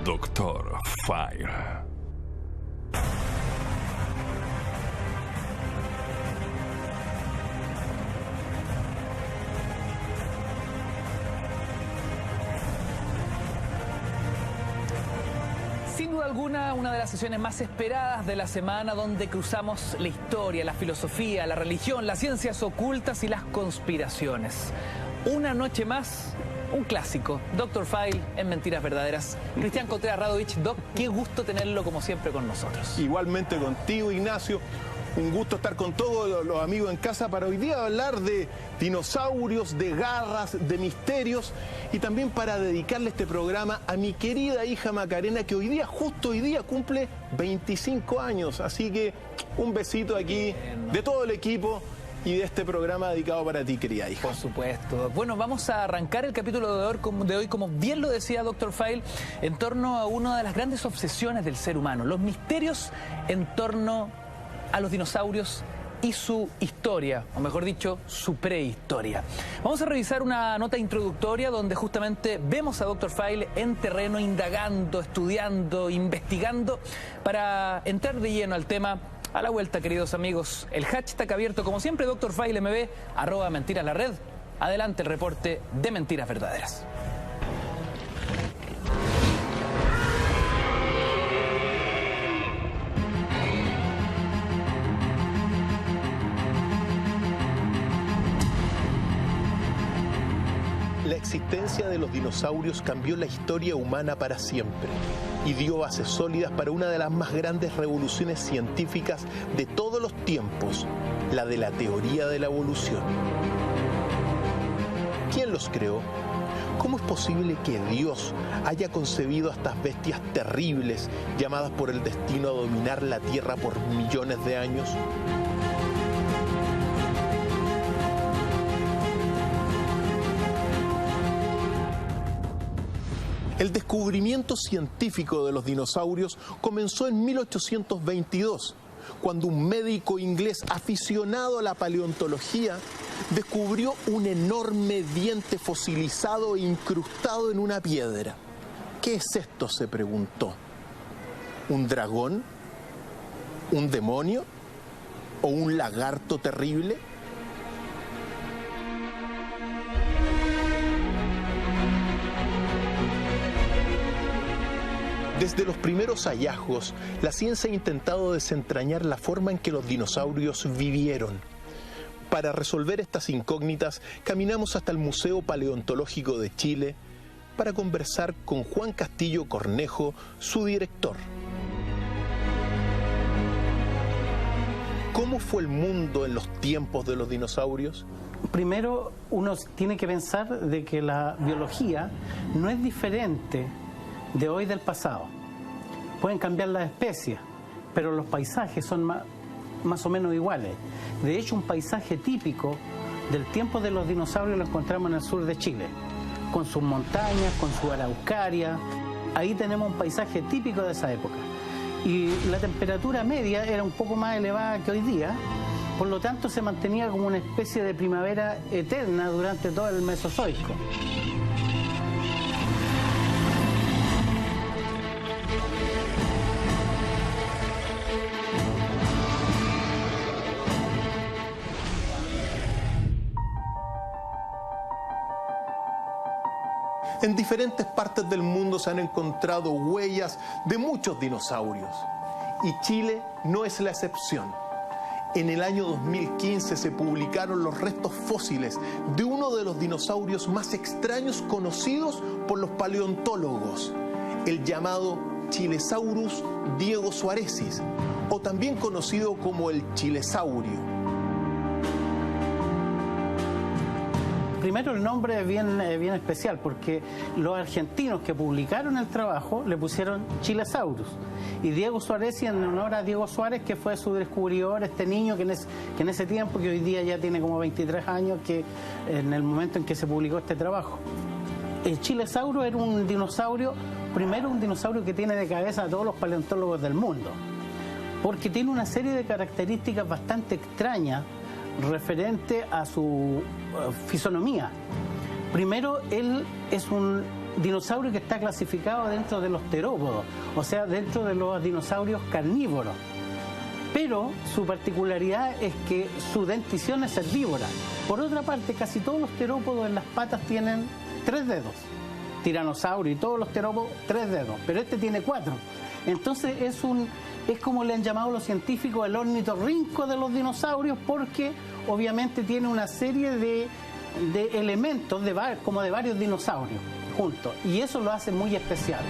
Dr. File. Sin duda alguna, una de las sesiones más esperadas de la semana, donde cruzamos la historia, la filosofía, la religión, las ciencias ocultas y las conspiraciones. Una noche más, un clásico, Dr. File en Mentiras Verdaderas. Cristian Contreras Radovich, Doc, qué gusto tenerlo como siempre con nosotros. Igualmente contigo, Ignacio. Un gusto estar con todos los amigos en casa para hoy día hablar de dinosaurios, de garras, de misterios y también para dedicarle este programa a mi querida hija Macarena, que justo hoy día cumple 25 años. Así que un besito aquí de todo el equipo y de este programa dedicado para ti, querida hija. Por supuesto. Bueno, vamos a arrancar el capítulo de hoy, como bien lo decía Dr. File, en torno a una de las grandes obsesiones del ser humano, los misterios en torno a los dinosaurios y su historia, o mejor dicho, su prehistoria. Vamos a revisar una nota introductoria donde justamente vemos a Dr. File en terreno indagando, estudiando, investigando, para entrar de lleno al tema. A la vuelta, queridos amigos, el hashtag abierto como siempre, Dr. File MB, @Mentiras la Red. Adelante el reporte de Mentiras Verdaderas. La existencia de los dinosaurios cambió la historia humana para siempre y dio bases sólidas para una de las más grandes revoluciones científicas de todos los tiempos, la de la teoría de la evolución. ¿Quién los creó? ¿Cómo es posible que Dios haya concebido a estas bestias terribles llamadas por el destino a dominar la Tierra por millones de años? El descubrimiento científico de los dinosaurios comenzó en 1822, cuando un médico inglés aficionado a la paleontología descubrió un enorme diente fosilizado e incrustado en una piedra. ¿Qué es esto?, se preguntó. ¿Un dragón? ¿Un demonio? ¿O un lagarto terrible? Desde los primeros hallazgos, la ciencia ha intentado desentrañar la forma en que los dinosaurios vivieron. Para resolver estas incógnitas, caminamos hasta el Museo Paleontológico de Chile para conversar con Juan Castillo Cornejo, su director. ¿Cómo fue el mundo en los tiempos de los dinosaurios? Primero, uno tiene que pensar de que la biología no es diferente de hoy del pasado. Pueden cambiar las especies, pero los paisajes son más o menos iguales. De hecho, un paisaje típico del tiempo de los dinosaurios lo encontramos en el sur de Chile, con sus montañas, con su araucaria. Ahí tenemos un paisaje típico de esa época. Y la temperatura media era un poco más elevada que hoy día, por lo tanto se mantenía como una especie de primavera eterna durante todo el Mesozoico. En diferentes partes del mundo se han encontrado huellas de muchos dinosaurios y Chile no es la excepción. En el año 2015 se publicaron los restos fósiles de uno de los dinosaurios más extraños conocidos por los paleontólogos, el llamado Chilesaurus diegosuarensis, o también conocido como el chilesaurio. Primero, el nombre es bien especial porque los argentinos que publicaron el trabajo le pusieron Chilesaurus y diegosuarensis en honor a Diego Suárez, que fue su descubridor, este niño que en ese tiempo, que hoy día ya tiene como 23 años, que en el momento en que se publicó este trabajo. El Chilesaurus era un dinosaurio, primero un dinosaurio que tiene de cabeza a todos los paleontólogos del mundo, porque tiene una serie de características bastante extrañas referente a su fisonomía. Primero, él es un dinosaurio que está clasificado dentro de los terópodos, o sea, dentro de los dinosaurios carnívoros. Pero su particularidad es que su dentición es herbívora. Por otra parte, casi todos los terópodos en las patas tienen 3 dedos. Tiranosaurio y todos los terópodos 3 dedos, pero este tiene 4. Entonces es como le han llamado los científicos el ornitorrinco de los dinosaurios, porque obviamente tiene una serie de elementos como de varios dinosaurios juntos, y eso lo hace muy especial.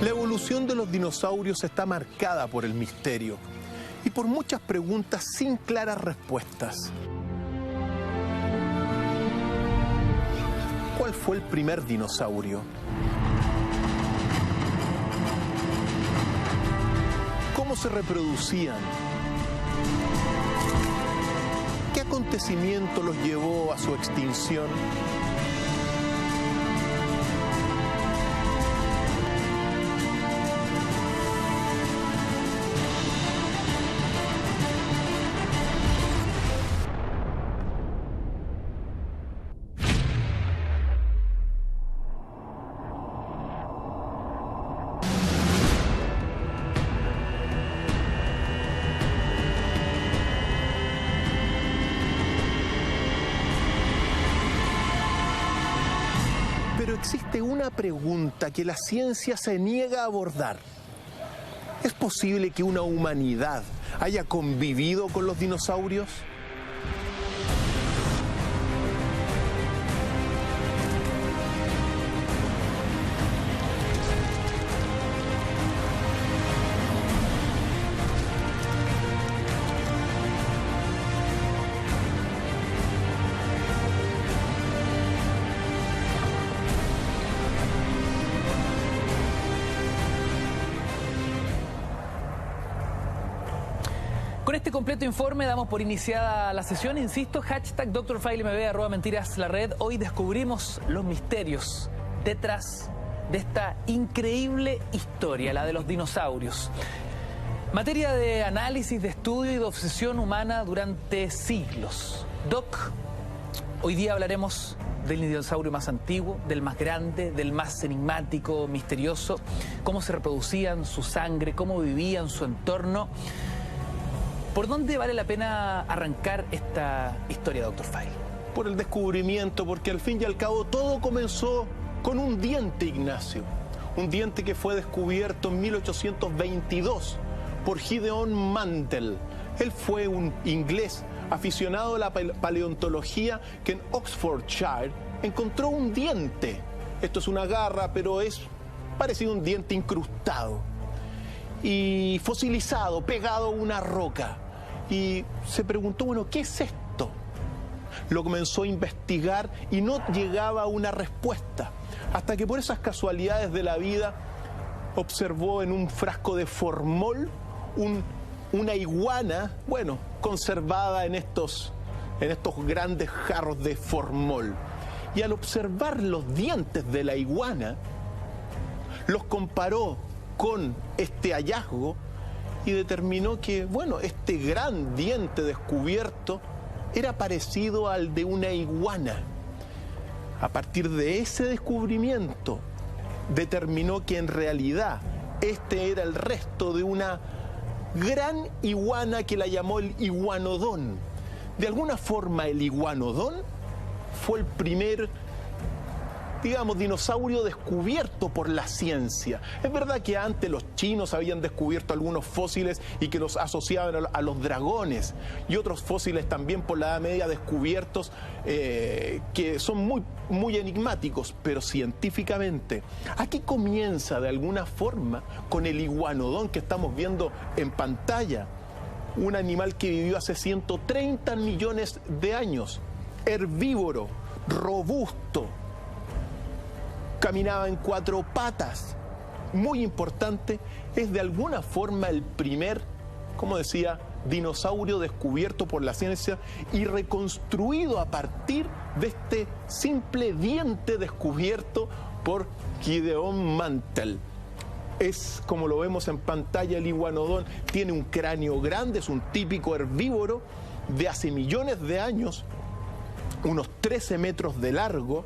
La evolución de los dinosaurios está marcada por el misterio y por muchas preguntas sin claras respuestas. ¿Cuál fue el primer dinosaurio? ¿Cómo se reproducían? ¿Qué acontecimiento los llevó a su extinción? Pero existe una pregunta que la ciencia se niega a abordar. ¿Es posible que una humanidad haya convivido con los dinosaurios? Con este completo informe damos por iniciada la sesión. Insisto, hashtag DrFileMB, @mentiras la red. Hoy descubrimos los misterios detrás de esta increíble historia, la de los dinosaurios. Materia de análisis, de estudio y de obsesión humana durante siglos. Doc, hoy día hablaremos del dinosaurio más antiguo, del más grande, del más enigmático, misterioso, cómo se reproducían, su sangre, cómo vivían, su entorno. ¿Por dónde vale la pena arrancar esta historia, Dr. File? Por el descubrimiento, porque al fin y al cabo todo comenzó con un diente, Ignacio. Un diente que fue descubierto en 1822 por Gideon Mantell. Él fue un inglés aficionado a la paleontología que en Oxfordshire encontró un diente. Esto es una garra, pero es parecido a un diente incrustado y fosilizado, pegado a una roca. Y se preguntó, bueno, ¿qué es esto? Lo comenzó a investigar y no llegaba a una respuesta, hasta que por esas casualidades de la vida observó en un frasco de formol una iguana, bueno, conservada en estos grandes jarros de formol. Y al observar los dientes de la iguana, los comparó con este hallazgo y determinó que, bueno, este gran diente descubierto era parecido al de una iguana. A partir de ese descubrimiento, determinó que en realidad este era el resto de una gran iguana que la llamó el digamos, dinosaurio descubierto por la ciencia. Es verdad que antes los chinos habían descubierto algunos fósiles y que los asociaban a los dragones, y otros fósiles también por la Edad Media descubiertos que son muy enigmáticos, pero científicamente. Aquí comienza de alguna forma con el iguanodón que estamos viendo en pantalla, un animal que vivió hace 130 millones de años, herbívoro, robusto, caminaba en 4 patas. Muy importante, es de alguna forma el primer, como decía, dinosaurio descubierto por la ciencia y reconstruido a partir de este simple diente descubierto por Gideon Mantell. Es, como lo vemos en pantalla, el iguanodón tiene un cráneo grande, es un típico herbívoro de hace millones de años, unos 13 metros de largo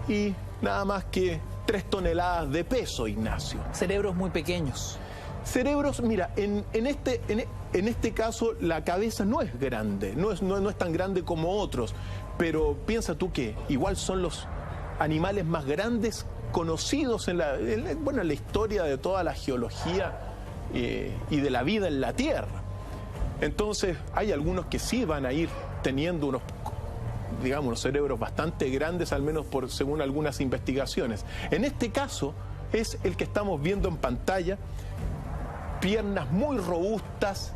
y nada más que 3 toneladas de peso, Ignacio. Cerebros muy pequeños. Cerebros, mira, en este caso la cabeza no es grande, no es tan grande como otros, pero piensa tú que igual son los animales más grandes conocidos en la historia de toda la geología y de la vida en la Tierra. Entonces hay algunos que sí van a ir teniendo unos cerebros bastante grandes, al menos según algunas investigaciones. En este caso es el que estamos viendo en pantalla, piernas muy robustas,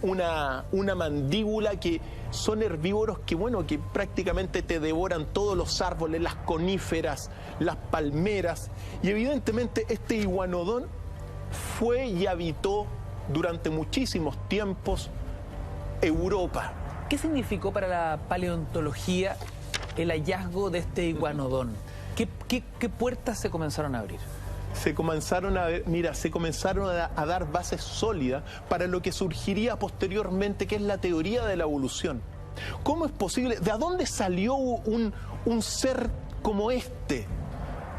una mandíbula, que son herbívoros que prácticamente te devoran todos los árboles, las coníferas, las palmeras, y evidentemente este iguanodón fue y habitó durante muchísimos tiempos Europa. ¿Qué significó para la paleontología el hallazgo de este iguanodón? ¿Qué puertas se comenzaron a abrir? Se comenzaron a dar bases sólidas para lo que surgiría posteriormente, que es la teoría de la evolución. ¿Cómo es posible? ¿De dónde salió un ser como este?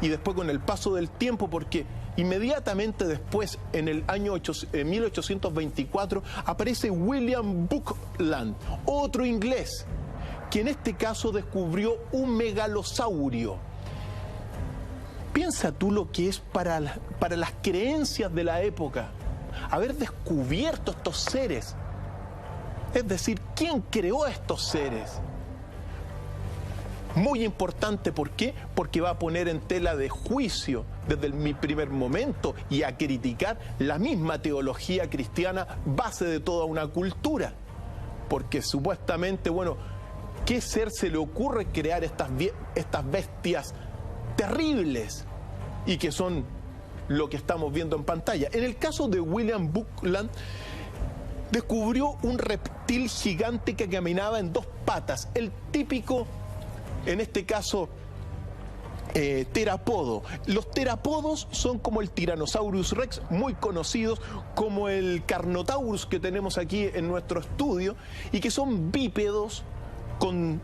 Y después, con el paso del tiempo, porque inmediatamente después, en el año 1824, aparece William Buckland, otro inglés, que en este caso descubrió un megalosaurio. Piensa tú lo que es para las creencias de la época haber descubierto estos seres. Es decir, ¿quién creó a estos seres? Muy importante, ¿por qué? Porque va a poner en tela de juicio desde mi primer momento y a criticar la misma teología cristiana, base de toda una cultura. Porque supuestamente, ¿qué ser se le ocurre crear estas bestias terribles? Y que son lo que estamos viendo en pantalla. En el caso de William Buckland, descubrió un reptil gigante que caminaba en 2 patas, el típico, en este caso, terapodo. Los terapodos son como el Tyrannosaurus Rex, muy conocidos, como el Carnotaurus que tenemos aquí en nuestro estudio, y que son bípedos con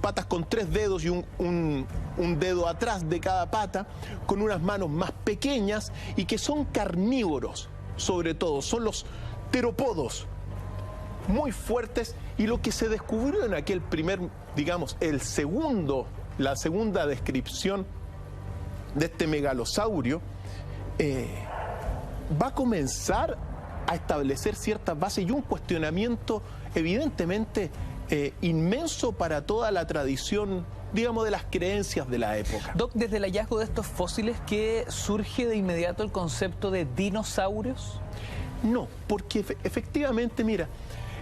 patas con 3 dedos y un dedo atrás de cada pata, con unas manos más pequeñas, y que son carnívoros, sobre todo, son los terópodos, muy fuertes. Y lo que se descubrió en aquel primer, la segunda descripción de este megalosaurio, va a comenzar a establecer ciertas bases y un cuestionamiento evidentemente inmenso para toda la tradición, de las creencias de la época. Doc, desde el hallazgo de estos fósiles, ¿qué surge de inmediato el concepto de dinosaurios? No, porque efectivamente, mira,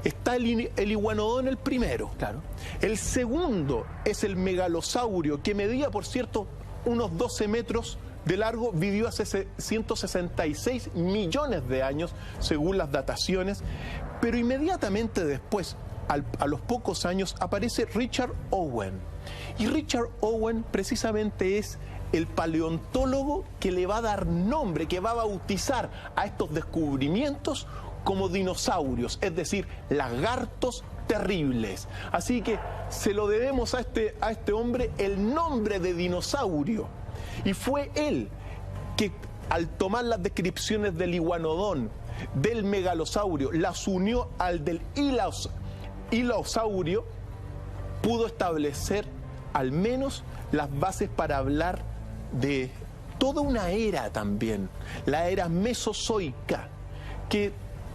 está el iguanodón, el primero. Claro. El segundo es el megalosaurio, que medía, por cierto, unos 12 metros de largo, vivió hace 166 millones de años, según las dataciones, pero inmediatamente después, a los pocos años, aparece Richard Owen. Y Richard Owen precisamente es el paleontólogo que le va a dar nombre, que va a bautizar a estos descubrimientos como dinosaurios, es decir, lagartos terribles. Así que se lo debemos a este hombre el nombre de dinosaurio. Y fue él que, al tomar las descripciones del iguanodón, del megalosaurio, las unió al del hilosaurio, pudo establecer al menos las bases para hablar de toda una era también, la era mesozoica, que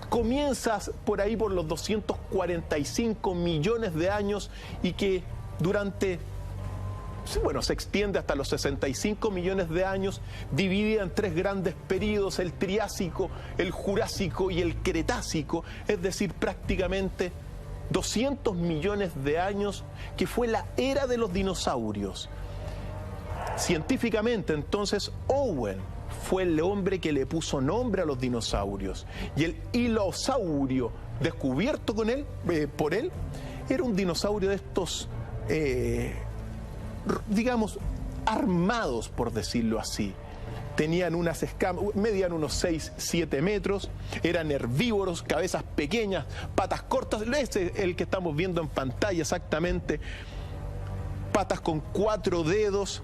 comienza por ahí por los 245 millones de años y que durante, bueno, se extiende hasta los 65 millones de años, dividida en tres grandes períodos, el Triásico, el Jurásico y el Cretácico, es decir, prácticamente 200 millones de años, que fue la era de los dinosaurios. Científicamente, entonces, Owen fue el hombre que le puso nombre a los dinosaurios, y el Hilosaurio, descubierto por él, era un dinosaurio de estos, digamos, armados, por decirlo así. Tenían unas escamas, medían unos 6, 7 metros, eran herbívoros, cabezas pequeñas, patas cortas, ese es el que estamos viendo en pantalla exactamente, patas con 4 dedos.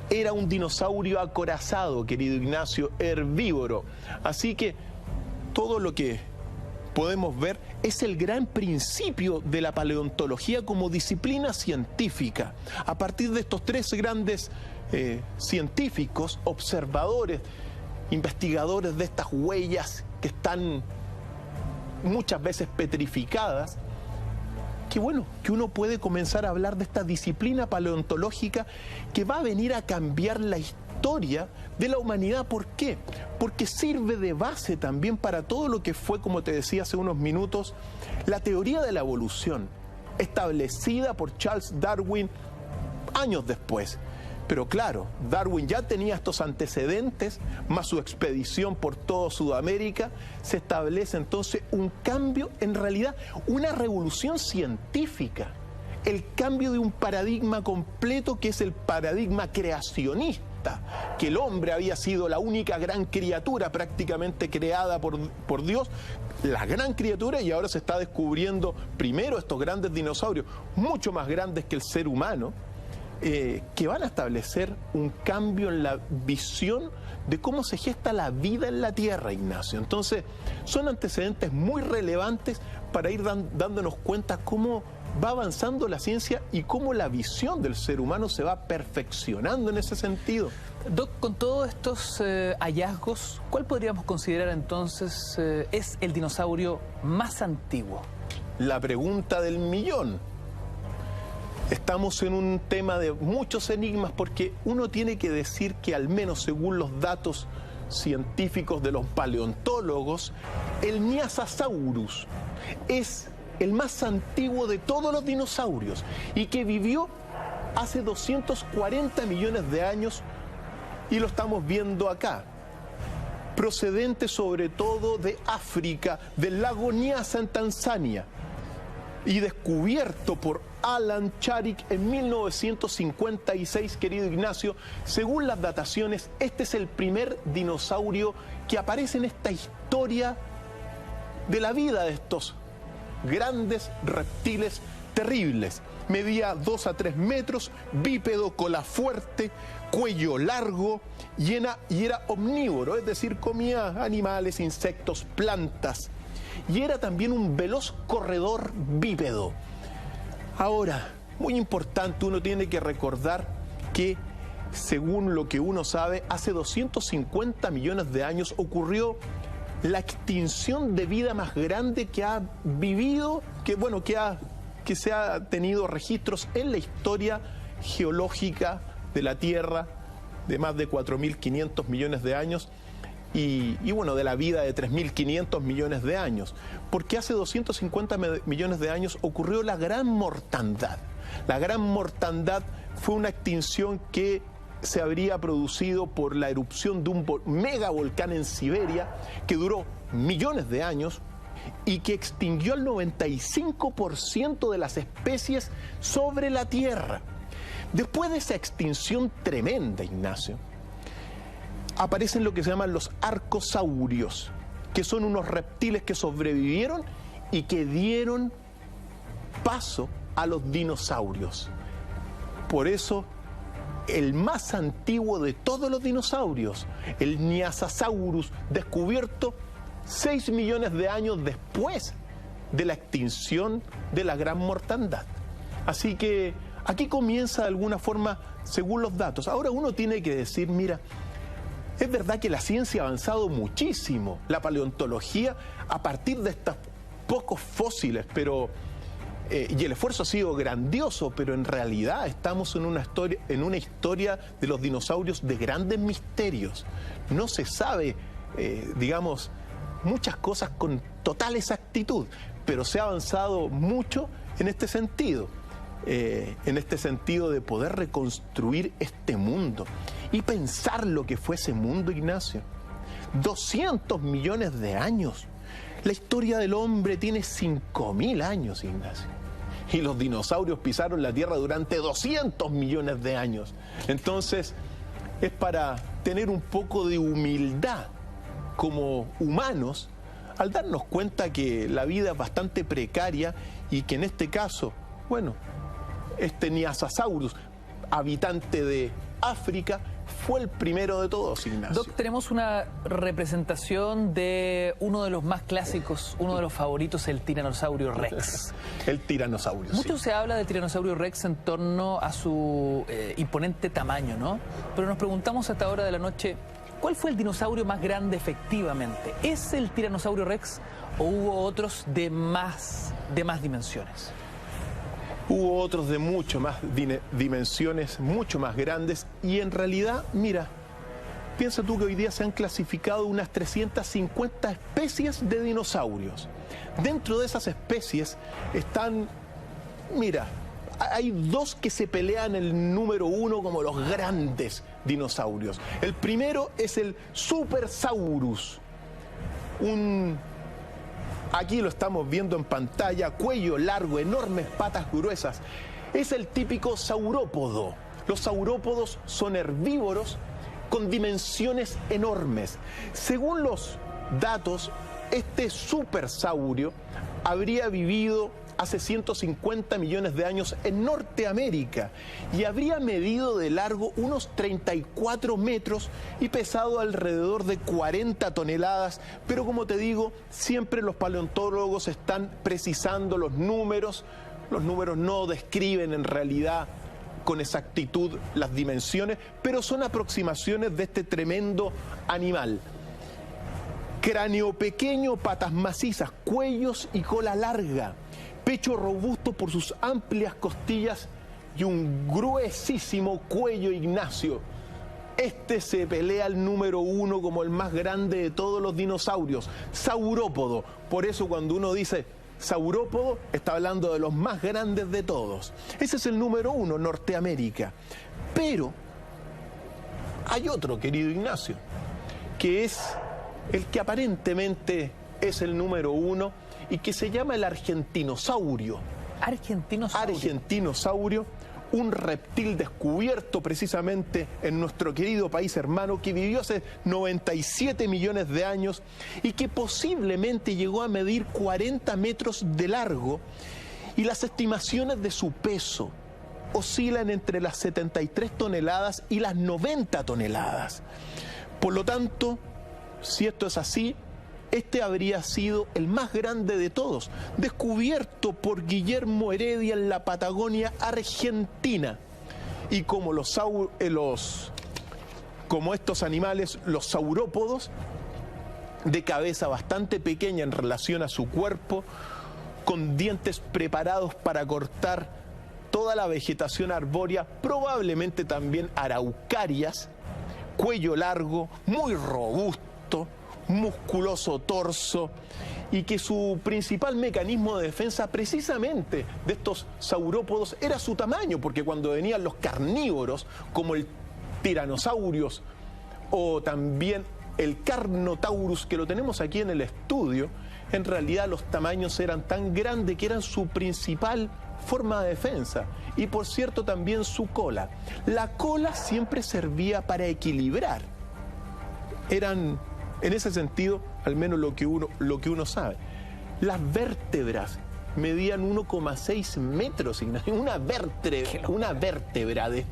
Era un dinosaurio acorazado, querido Ignacio, herbívoro. Así que todo lo que podemos ver es el gran principio de la paleontología como disciplina científica. A partir de estos tres grandes científicos, observadores, investigadores de estas huellas que están muchas veces petrificadas, que bueno, que uno puede comenzar a hablar de esta disciplina paleontológica que va a venir a cambiar la historia de la humanidad. ¿Por qué? Porque sirve de base también para todo lo que fue, como te decía hace unos minutos, la teoría de la evolución, establecida por Charles Darwin años después. Pero claro, Darwin ya tenía estos antecedentes, más su expedición por toda Sudamérica. Se establece entonces un cambio, en realidad una revolución científica, el cambio de un paradigma completo que es el paradigma creacionista, que el hombre había sido la única gran criatura prácticamente creada por Dios, la gran criatura, y ahora se está descubriendo primero estos grandes dinosaurios, mucho más grandes que el ser humano, que van a establecer un cambio en la visión de cómo se gesta la vida en la Tierra, Ignacio. Entonces, son antecedentes muy relevantes para ir dándonos cuenta cómo va avanzando la ciencia y cómo la visión del ser humano se va perfeccionando en ese sentido. Doc, con todos estos hallazgos, ¿cuál podríamos considerar entonces es el dinosaurio más antiguo? La pregunta del millón. Estamos en un tema de muchos enigmas porque uno tiene que decir que, al menos según los datos científicos de los paleontólogos, el Nyasasaurus es el más antiguo de todos los dinosaurios y que vivió hace 240 millones de años, y lo estamos viendo acá, procedente sobre todo de África, del lago Nyasa en Tanzania, y descubierto por Alan Turing en 1956, querido Ignacio. Según las dataciones, este es el primer dinosaurio que aparece en esta historia de la vida de estos grandes reptiles terribles. Medía 2 a 3 metros, bípedo, cola fuerte, cuello largo, y era omnívoro, es decir, comía animales, insectos, plantas. Y era también un veloz corredor bípedo. Ahora, muy importante, uno tiene que recordar que, según lo que uno sabe, hace 250 millones de años ocurrió la extinción de vida más grande que ha vivido, que se ha tenido registros en la historia geológica de la Tierra, de más de 4.500 millones de años. Y bueno, de la vida de 3.500 millones de años, porque hace 250 millones de años ocurrió la gran mortandad. La gran mortandad fue una extinción que se habría producido por la erupción de un megavolcán en Siberia, que duró millones de años y que extinguió al 95% de las especies sobre la Tierra. Después de esa extinción tremenda, Ignacio, aparecen lo que se llaman los arcosaurios, que son unos reptiles que sobrevivieron y que dieron paso a los dinosaurios. Por eso, el más antiguo de todos los dinosaurios, el Nyasasaurus, descubierto 6 millones de años después de la extinción de la gran mortandad. Así que Aquí comienza de alguna forma según los datos. Ahora uno tiene que decir, mira, es verdad que la ciencia ha avanzado muchísimo, la paleontología, a partir de estos pocos fósiles, pero y el esfuerzo ha sido grandioso, pero en realidad estamos en una historia de los dinosaurios de grandes misterios. No se sabe, digamos, muchas cosas con total exactitud, pero se ha avanzado mucho en este sentido de poder reconstruir este mundo y pensar lo que fue ese mundo, Ignacio. 200 millones de años. La historia del hombre tiene 5.000 años, Ignacio. Y los dinosaurios pisaron la Tierra durante 200 millones de años. Entonces, es para tener un poco de humildad como humanos al darnos cuenta que la vida es bastante precaria y que en este caso, bueno, este Nyasasaurus, habitante de África, fue el primero de todos, Ignacio. Doc, tenemos una representación de uno de los más clásicos, uno de los favoritos, el tiranosaurio Rex. El tiranosaurio, Mucho sí. se habla del tiranosaurio Rex en torno a su imponente tamaño, ¿no? Pero nos preguntamos a esta hora de la noche, ¿cuál fue el dinosaurio más grande efectivamente? ¿Es el tiranosaurio Rex o hubo otros de más dimensiones? Hubo otros de mucho más dimensiones, mucho más grandes, y en realidad, mira, piensa tú que hoy día se han clasificado unas 350 especies de dinosaurios. Dentro de esas especies están, mira, hay dos que se pelean el número uno como los grandes dinosaurios. El primero es el Supersaurus, aquí lo estamos viendo en pantalla, cuello largo, enormes patas gruesas. Es el típico saurópodo. Los saurópodos son herbívoros con dimensiones enormes. Según los datos, este supersaurio habría vivido hace 150 millones de años en Norteamérica y habría medido de largo unos 34 metros y pesado alrededor de 40 toneladas, pero como te digo, siempre los paleontólogos están precisando los números no describen en realidad con exactitud las dimensiones, pero son aproximaciones de este tremendo animal. Cráneo pequeño, patas macizas, cuellos y cola larga, pecho robusto por sus amplias costillas y un gruesísimo cuello, Ignacio. Este se pelea el número uno como el más grande de todos los dinosaurios, saurópodo. Por eso cuando uno dice saurópodo, está hablando de los más grandes de todos. Ese es el número uno, Norteamérica. Pero hay otro, querido Ignacio, que es el que aparentemente es el número uno y que se llama el argentinosaurio. Argentinosaurio, un reptil descubierto precisamente en nuestro querido país hermano, que vivió hace 97 millones de años y que posiblemente llegó a medir 40 metros de largo, y las estimaciones de su peso oscilan entre las 73 toneladas y las 90 toneladas. Por lo tanto, si esto es así, este habría sido el más grande de todos, descubierto por Guillermo Heredia en la Patagonia Argentina. Y como como estos animales, los saurópodos, de cabeza bastante pequeña en relación a su cuerpo, con dientes preparados para cortar toda la vegetación arbórea, probablemente también araucarias, cuello largo, muy robusto, musculoso torso, y que su principal mecanismo de defensa precisamente de estos saurópodos era su tamaño, porque cuando venían los carnívoros como el tiranosaurios o también el Carnotaurus, que lo tenemos aquí en el estudio, en realidad los tamaños eran tan grandes que eran su principal forma de defensa. Y por cierto también su cola. La cola siempre servía para equilibrar. Eran, en ese sentido, al menos lo que uno sabe, las vértebras medían 1,6 metros, Ignacio. Una vértebra de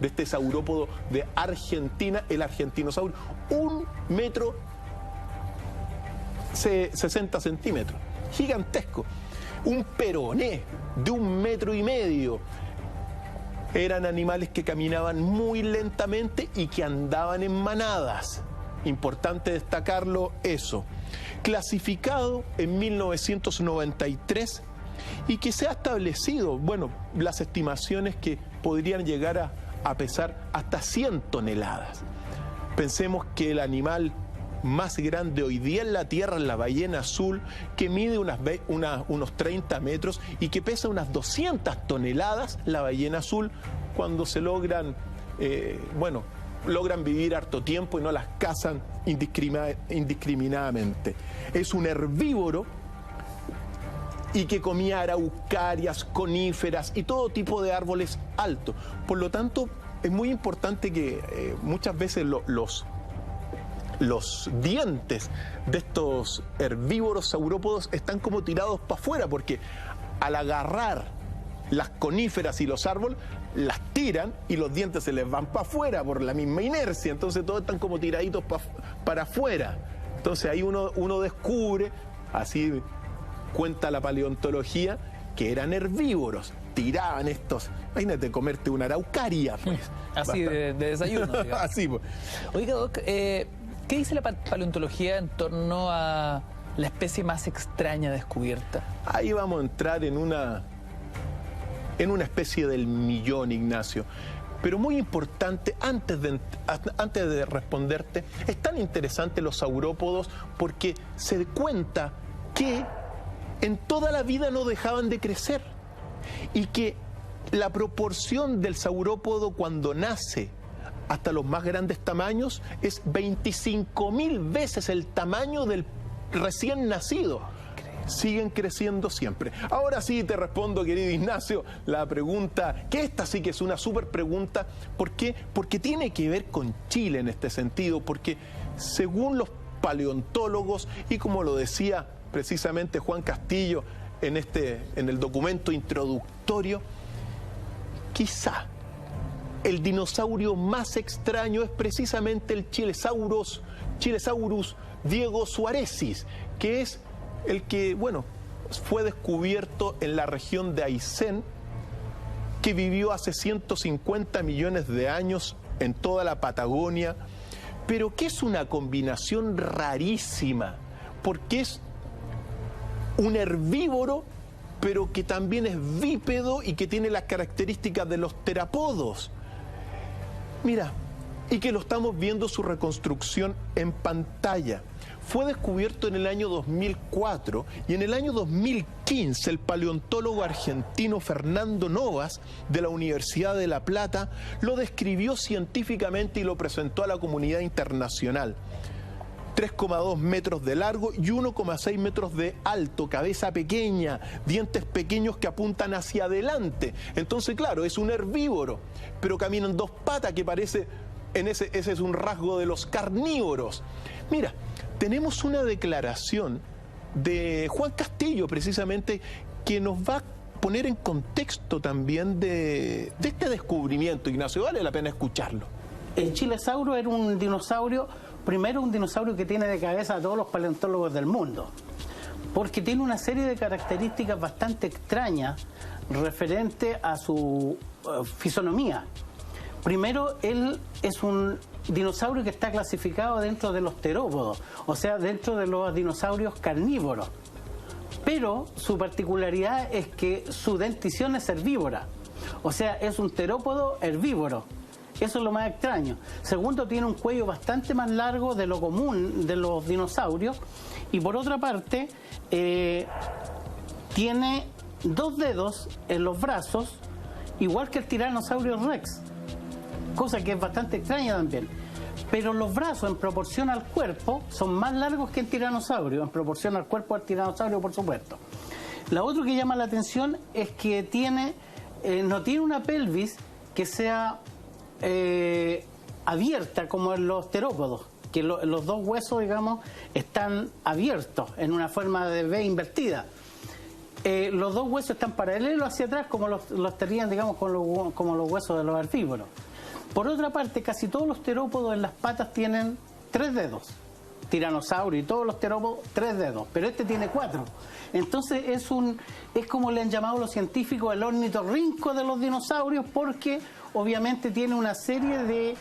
este saurópodo de Argentina, el argentinosaurio, 1 metro 60 centímetros, gigantesco. Un peroné de 1,5 metros, Eran animales que caminaban muy lentamente y que andaban en manadas. Importante destacarlo eso. Clasificado en 1993 y que se ha establecido, bueno, las estimaciones que podrían llegar a pesar hasta 100 toneladas. Pensemos que el animal más grande hoy día en la Tierra es la ballena azul, que mide unos 30 metros y que pesa unas 200 toneladas, la ballena azul, cuando se logran, logran vivir harto tiempo y no las cazan indiscriminadamente. Es un herbívoro y que comía araucarias, coníferas y todo tipo de árboles altos. Por lo tanto, es muy importante que muchas veces los dientes de estos herbívoros saurópodos están como tirados para afuera, porque al agarrar las coníferas y los árboles, las tiran y los dientes se les van para afuera por la misma inercia, entonces todos están como tiraditos para afuera. Entonces ahí uno descubre, así cuenta la paleontología, que eran herbívoros, tiraban estos, imagínate comerte una araucaria, pues. Así de desayuno, digamos. Así, pues. Oiga, Doc, ¿qué dice la paleontología en torno a la especie más extraña descubierta? Ahí vamos a entrar en una especie del millón, Ignacio. Pero muy importante, antes de responderte, es tan interesante los saurópodos porque se cuenta que en toda la vida no dejaban de crecer y que la proporción del saurópodo cuando nace hasta los más grandes tamaños es 25.000 veces el tamaño del recién nacido. Siguen creciendo siempre. Ahora sí te respondo, querido Ignacio, la pregunta, que esta sí que es una súper pregunta. ¿Por qué? Porque tiene que ver con Chile en este sentido, porque según los paleontólogos, y como lo decía precisamente Juan Castillo en el documento introductorio, quizá el dinosaurio más extraño es precisamente el Chilesaurus diegosuarensis, que es el que, bueno, fue descubierto en la región de Aysén, que vivió hace 150 millones de años en toda la Patagonia, pero que es una combinación rarísima, porque es un herbívoro, pero que también es bípedo y que tiene las características de los terápodos. Mira, y que lo estamos viendo su reconstrucción en pantalla. Fue descubierto en el año 2004 y en el año 2015 el paleontólogo argentino Fernando Novas de la Universidad de La Plata lo describió científicamente y lo presentó a la comunidad internacional. 3,2 metros de largo y 1,6 metros de alto, cabeza pequeña, dientes pequeños que apuntan hacia adelante. Entonces, claro, es un herbívoro, pero camina en dos patas, que parece, ese es un rasgo de los carnívoros. Mira, tenemos una declaración de Juan Castillo, precisamente, que nos va a poner en contexto también de este descubrimiento, Ignacio. Vale la pena escucharlo. El Chilesauro era un dinosaurio, primero un dinosaurio que tiene de cabeza a todos los paleontólogos del mundo, porque tiene una serie de características bastante extrañas referente a su fisonomía. Primero, él es un dinosaurio que está clasificado dentro de los terópodos, o sea, dentro de los dinosaurios carnívoros. Pero su particularidad es que su dentición es herbívora, o sea, es un terópodo herbívoro. Eso es lo más extraño. Segundo, tiene un cuello bastante más largo de lo común de los dinosaurios. Y por otra parte, tiene 2 dedos en los brazos, igual que el Tyrannosaurus Rex. Cosa que es bastante extraña también. Pero los brazos, en proporción al cuerpo, son más largos que el tiranosaurio, en proporción al cuerpo del tiranosaurio, por supuesto. Lo otro que llama la atención es que no tiene una pelvis que sea abierta como en los terópodos, que los dos huesos, digamos, están abiertos en una forma de V invertida. Los dos huesos están paralelos hacia atrás, como los tenían, digamos, como los huesos de los herbívoros. Por otra parte, casi todos los terópodos en las patas tienen 3 dedos, tiranosaurio y todos los terópodos 3 dedos, pero este tiene 4. Entonces es como le han llamado los científicos el ornitorrinco de los dinosaurios, porque obviamente tiene una serie de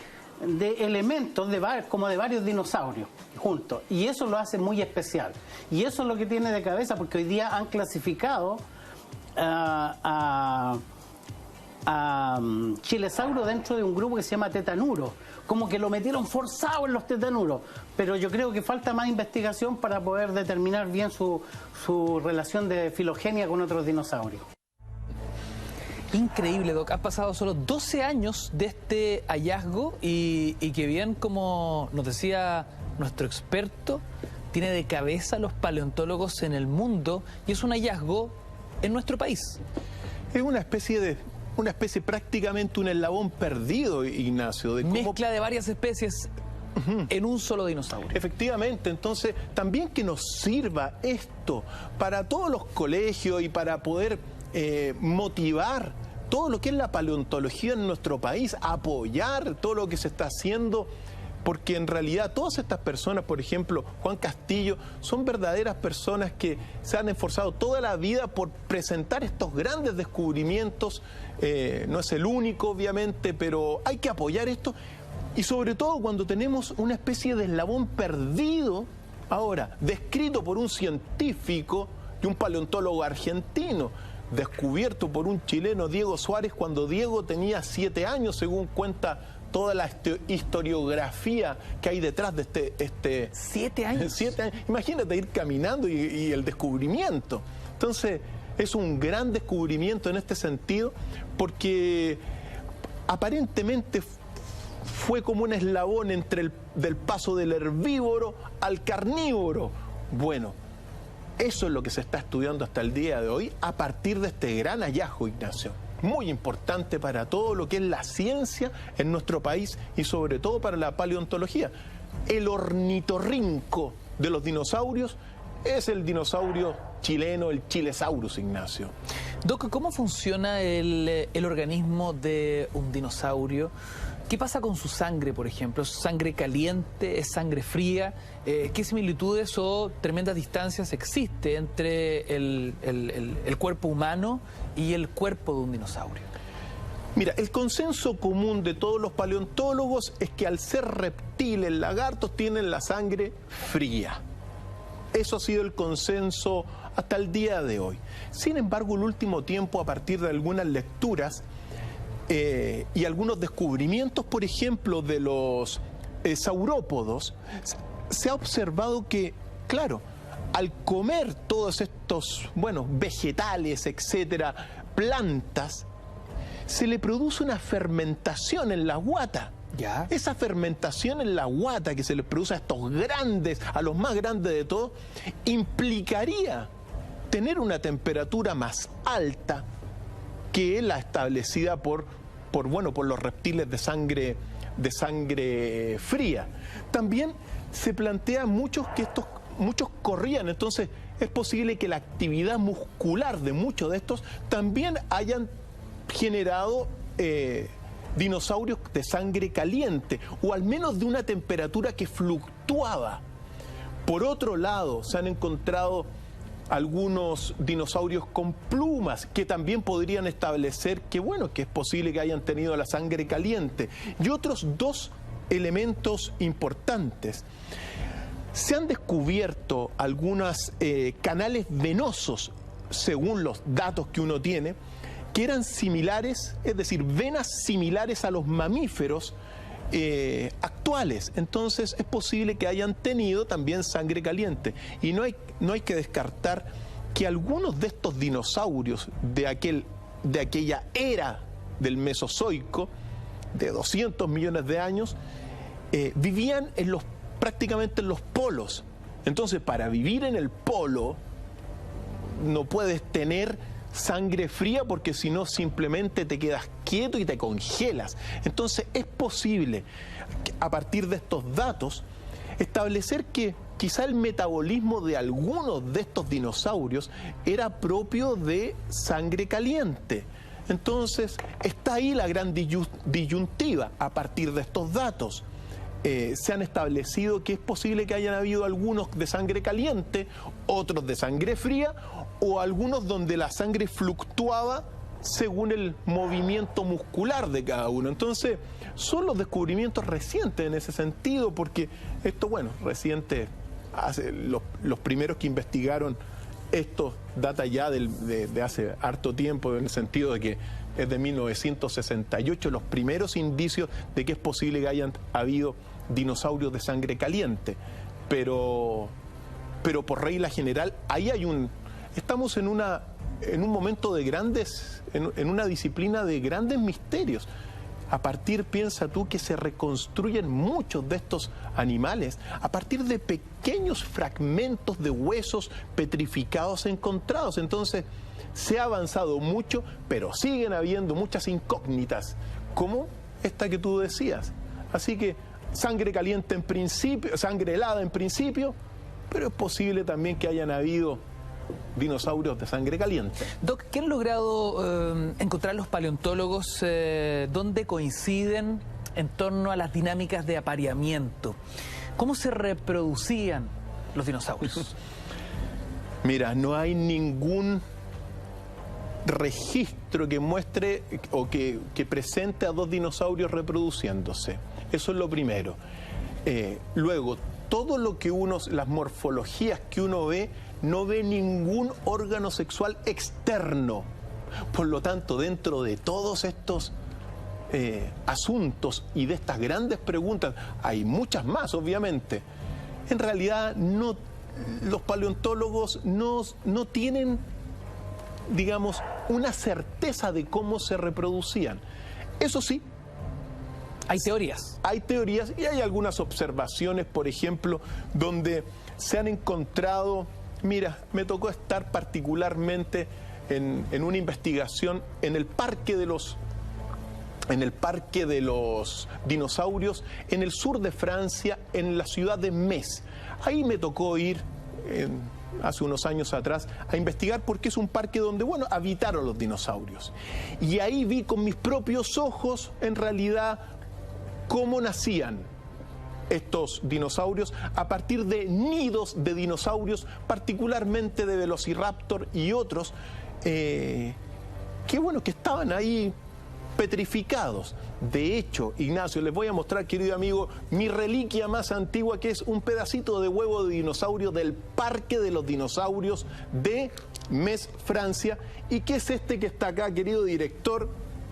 elementos como de varios dinosaurios juntos, y eso lo hace muy especial, y eso es lo que tiene de cabeza, porque hoy día han clasificado a Chilesauro dentro de un grupo que se llama Tetanuro, como que lo metieron forzado en los tetanuros, pero yo creo que falta más investigación para poder determinar bien su relación de filogenia con otros dinosaurios. Increíble, Doc. Han pasado solo 12 años de este hallazgo y que bien, como nos decía nuestro experto, tiene de cabeza a los paleontólogos en el mundo, y es un hallazgo en nuestro país. Es una especie prácticamente un eslabón perdido, Ignacio. De cómo... Mezcla de varias especies en un solo dinosaurio. Efectivamente, entonces también que nos sirva esto para todos los colegios y para poder motivar todo lo que es la paleontología en nuestro país, apoyar todo lo que se está haciendo, porque en realidad todas estas personas, por ejemplo, Juan Castillo, son verdaderas personas que se han esforzado toda la vida por presentar estos grandes descubrimientos. No es el único, obviamente, pero hay que apoyar esto, y sobre todo cuando tenemos una especie de eslabón perdido, ahora, descrito por un científico y un paleontólogo argentino, descubierto por un chileno, Diego Suárez, cuando Diego tenía 7 años, según cuenta toda la historiografía que hay detrás de este 7 años. 7 años. Imagínate ir caminando y el descubrimiento. Entonces, es un gran descubrimiento en este sentido, porque aparentemente fue como un eslabón entre del paso del herbívoro al carnívoro. Bueno, eso es lo que se está estudiando hasta el día de hoy a partir de este gran hallazgo, Ignacio. Muy importante para todo lo que es la ciencia en nuestro país y sobre todo para la paleontología. El ornitorrinco de los dinosaurios es el dinosaurio chileno, el Chilesaurus, Ignacio. Doc, ¿cómo funciona el organismo de un dinosaurio? ¿Qué pasa con su sangre, por ejemplo? ¿Es sangre caliente? ¿Es sangre fría? ¿Qué similitudes o tremendas distancias existe entre el cuerpo humano y el cuerpo de un dinosaurio? Mira, el consenso común de todos los paleontólogos es que al ser reptiles, lagartos, tienen la sangre fría. Eso ha sido el consenso hasta el día de hoy. Sin embargo, el último tiempo, a partir de algunas lecturas y algunos descubrimientos, por ejemplo, de los saurópodos, se ha observado que, claro, al comer todos estos, vegetales, etcétera, plantas, se le produce una fermentación en la guata. ¿Ya? Esa fermentación en la guata que se les produce a estos grandes, a los más grandes de todos, implicaría tener una temperatura más alta que la establecida por los reptiles de sangre fría. También se plantea muchos corrían, entonces es posible que la actividad muscular de muchos de estos también hayan generado dinosaurios de sangre caliente, o al menos de una temperatura que fluctuaba. Por otro lado, se han encontrado algunos dinosaurios con plumas que también podrían establecer que es posible que hayan tenido la sangre caliente. Y otros 2 elementos importantes. Se han descubierto algunos canales venosos, según los datos que uno tiene, que eran similares, es decir, venas similares a los mamíferos actuales. Entonces es posible que hayan tenido también sangre caliente. Y no hay que descartar que algunos de estos dinosaurios de aquella era del Mesozoico, de 200 millones de años, vivían prácticamente en los polos. Entonces, para vivir en el polo no puedes tener sangre fría, porque si no simplemente te quedas quieto y te congelas. Entonces es posible, a partir de estos datos, establecer que quizá el metabolismo de algunos de estos dinosaurios era propio de sangre caliente. Entonces está ahí la gran disyuntiva a partir de estos datos. se han establecido que es posible que hayan habido algunos de sangre caliente, otros de sangre fría, o algunos donde la sangre fluctuaba según el movimiento muscular de cada uno. Entonces, son los descubrimientos recientes en ese sentido, porque esto, bueno, reciente, los primeros que investigaron esto data ya de hace harto tiempo, en el sentido de que es de 1968, los primeros indicios de que es posible que hayan habido dinosaurios de sangre caliente. Pero por regla general, ahí estamos en un momento de grandes, en una disciplina de grandes misterios. A partir, piensa tú, que se reconstruyen muchos de estos animales a partir de pequeños fragmentos de huesos petrificados encontrados. Entonces, se ha avanzado mucho, pero siguen habiendo muchas incógnitas, como esta que tú decías. Así que sangre caliente en principio, sangre helada en principio, pero es posible también que hayan habido dinosaurios de sangre caliente. Doc, ¿qué han logrado encontrar los paleontólogos donde coinciden en torno a las dinámicas de apareamiento? ¿Cómo se reproducían los dinosaurios? Mira, no hay ningún registro que muestre o que presente a dos dinosaurios reproduciéndose. Eso es lo primero. Luego, todo lo que las morfologías que uno ve, no ve ningún órgano sexual externo. Por lo tanto, dentro de todos estos asuntos y de estas grandes preguntas, hay muchas más, obviamente. En realidad, los paleontólogos no tienen, digamos, una certeza de cómo se reproducían. Eso sí, hay teorías. Hay teorías y hay algunas observaciones, por ejemplo, donde se han encontrado. Mira, me tocó estar particularmente en una investigación en el parque de los dinosaurios en el sur de Francia, en la ciudad de Metz. Ahí me tocó ir hace unos años atrás a investigar, porque es un parque donde, bueno, habitaron los dinosaurios. Y ahí vi con mis propios ojos, en realidad, cómo nacían estos dinosaurios a partir de nidos de dinosaurios, particularmente de Velociraptor y otros, que estaban ahí petrificados. De hecho, Ignacio, les voy a mostrar, querido amigo, mi reliquia más antigua, que es un pedacito de huevo de dinosaurio del Parque de los Dinosaurios de Metz, Francia, y que es este que está acá, querido director.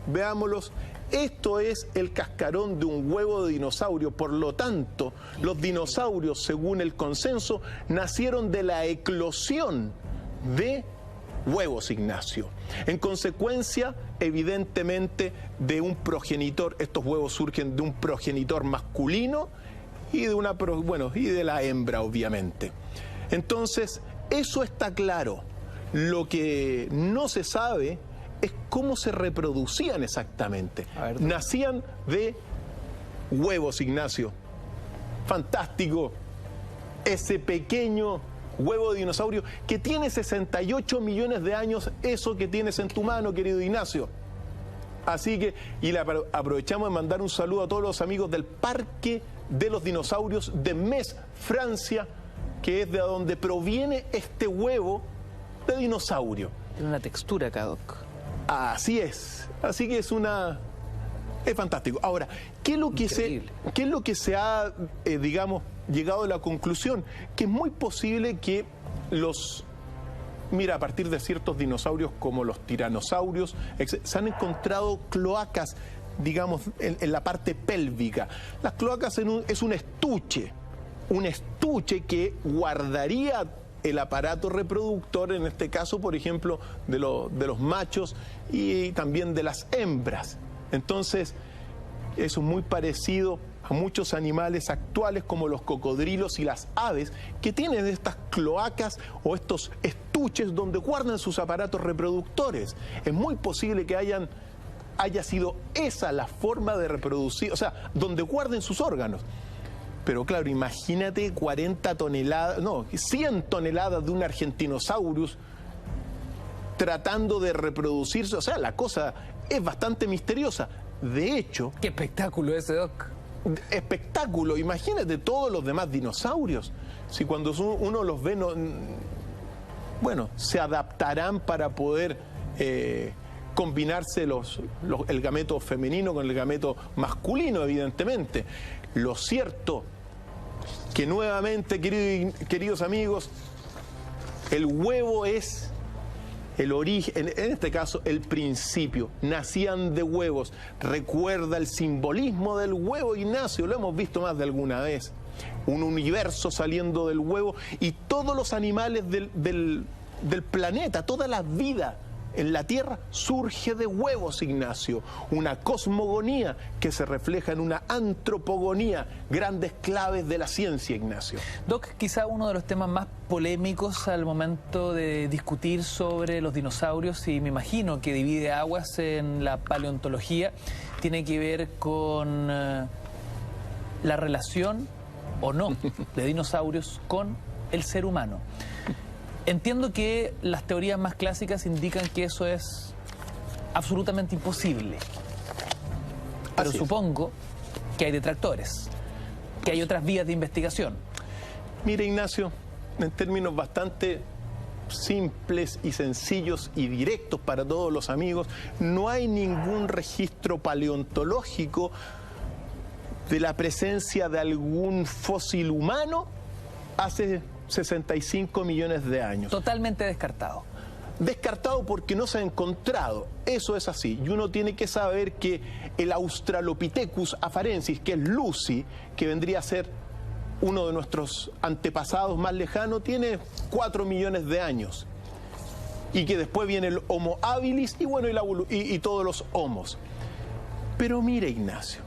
Veámoslos. Esto es el cascarón de un huevo de dinosaurio. Por lo tanto, los dinosaurios, según el consenso, nacieron de la eclosión de huevos, Ignacio. En consecuencia, evidentemente, de un progenitor. Estos huevos surgen de un progenitor masculino y de la hembra, obviamente. Entonces, eso está claro. Lo que no se sabe es cómo se reproducían exactamente. Nacían de huevos, Ignacio. Fantástico. Ese pequeño huevo de dinosaurio que tiene 68 millones de años, eso que tienes en tu mano, querido Ignacio. Así que, aprovechamos de mandar un saludo a todos los amigos del Parque de los Dinosaurios de Metz, Francia, que es de donde proviene este huevo de dinosaurio. Tiene una textura acá, Doc. Así es. Así que es fantástico. Ahora, ¿qué es lo que se ha, llegado a la conclusión? Que es muy posible que a partir de ciertos dinosaurios como los tiranosaurios, se han encontrado cloacas, digamos, en la parte pélvica. Las cloacas es un estuche que guardaría el aparato reproductor, en este caso, por ejemplo, de los machos y también de las hembras. Entonces, eso es muy parecido a muchos animales actuales como los cocodrilos y las aves, que tienen estas cloacas o estos estuches donde guardan sus aparatos reproductores. Es muy posible que haya sido esa la forma de reproducir, o sea, donde guarden sus órganos. Pero claro, imagínate 100 toneladas de un Argentinosaurus tratando de reproducirse. O sea, la cosa es bastante misteriosa. De hecho... ¡Qué espectáculo ese, Doc! espectáculo. Imagínate todos los demás dinosaurios. Si cuando uno los ve, bueno, se adaptarán para poder combinarse el gameto femenino con el gameto masculino, evidentemente. Lo cierto que nuevamente, queridos amigos, el huevo es el origen, en este caso el principio. Nacían de huevos. Recuerda el simbolismo del huevo, Ignacio, lo hemos visto más de alguna vez. Un universo saliendo del huevo y todos los animales del planeta, toda la vida en la Tierra surge de huevos, Ignacio. Una cosmogonía que se refleja en una antropogonía, grandes claves de la ciencia, Ignacio. Doc, quizá uno de los temas más polémicos al momento de discutir sobre los dinosaurios, y me imagino que divide aguas en la paleontología, tiene que ver con la relación o no de dinosaurios con el ser humano. Entiendo que las teorías más clásicas indican que eso es absolutamente imposible, pero supongo que hay detractores, que hay otras vías de investigación. Mire, Ignacio, en términos bastante simples y sencillos y directos para todos los amigos, no hay ningún registro paleontológico de la presencia de algún fósil humano hace 65 millones de años. Totalmente descartado. Descartado porque no se ha encontrado. Eso es así. Y uno tiene que saber que el Australopithecus afarensis, que es Lucy, que vendría a ser uno de nuestros antepasados más lejanos, tiene 4 millones de años. Y que después viene el Homo habilis y bueno, y todos los homos. Pero mire, Ignacio,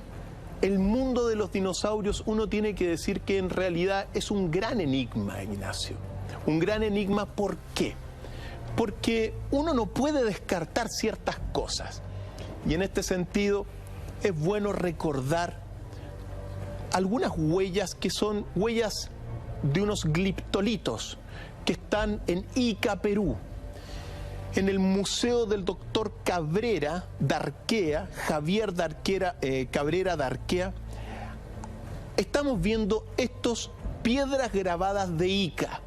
el mundo de los dinosaurios, uno tiene que decir que en realidad es un gran enigma, Ignacio. Un gran enigma, ¿por qué? Porque uno no puede descartar ciertas cosas. Y en este sentido es bueno recordar algunas huellas que son huellas de unos gliptolitos que están en Ica, Perú. En el Museo del Doctor Cabrera Darquea, Javier Cabrera Darquea, estamos viendo estas piedras grabadas de Ica.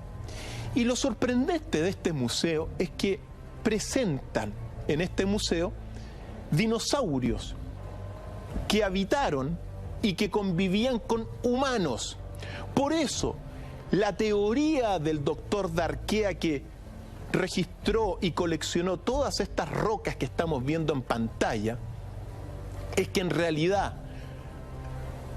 Y lo sorprendente de este museo es que presentan en este museo dinosaurios que habitaron y que convivían con humanos. Por eso, la teoría del doctor Darquea, que registró y coleccionó todas estas rocas que estamos viendo en pantalla, es que en realidad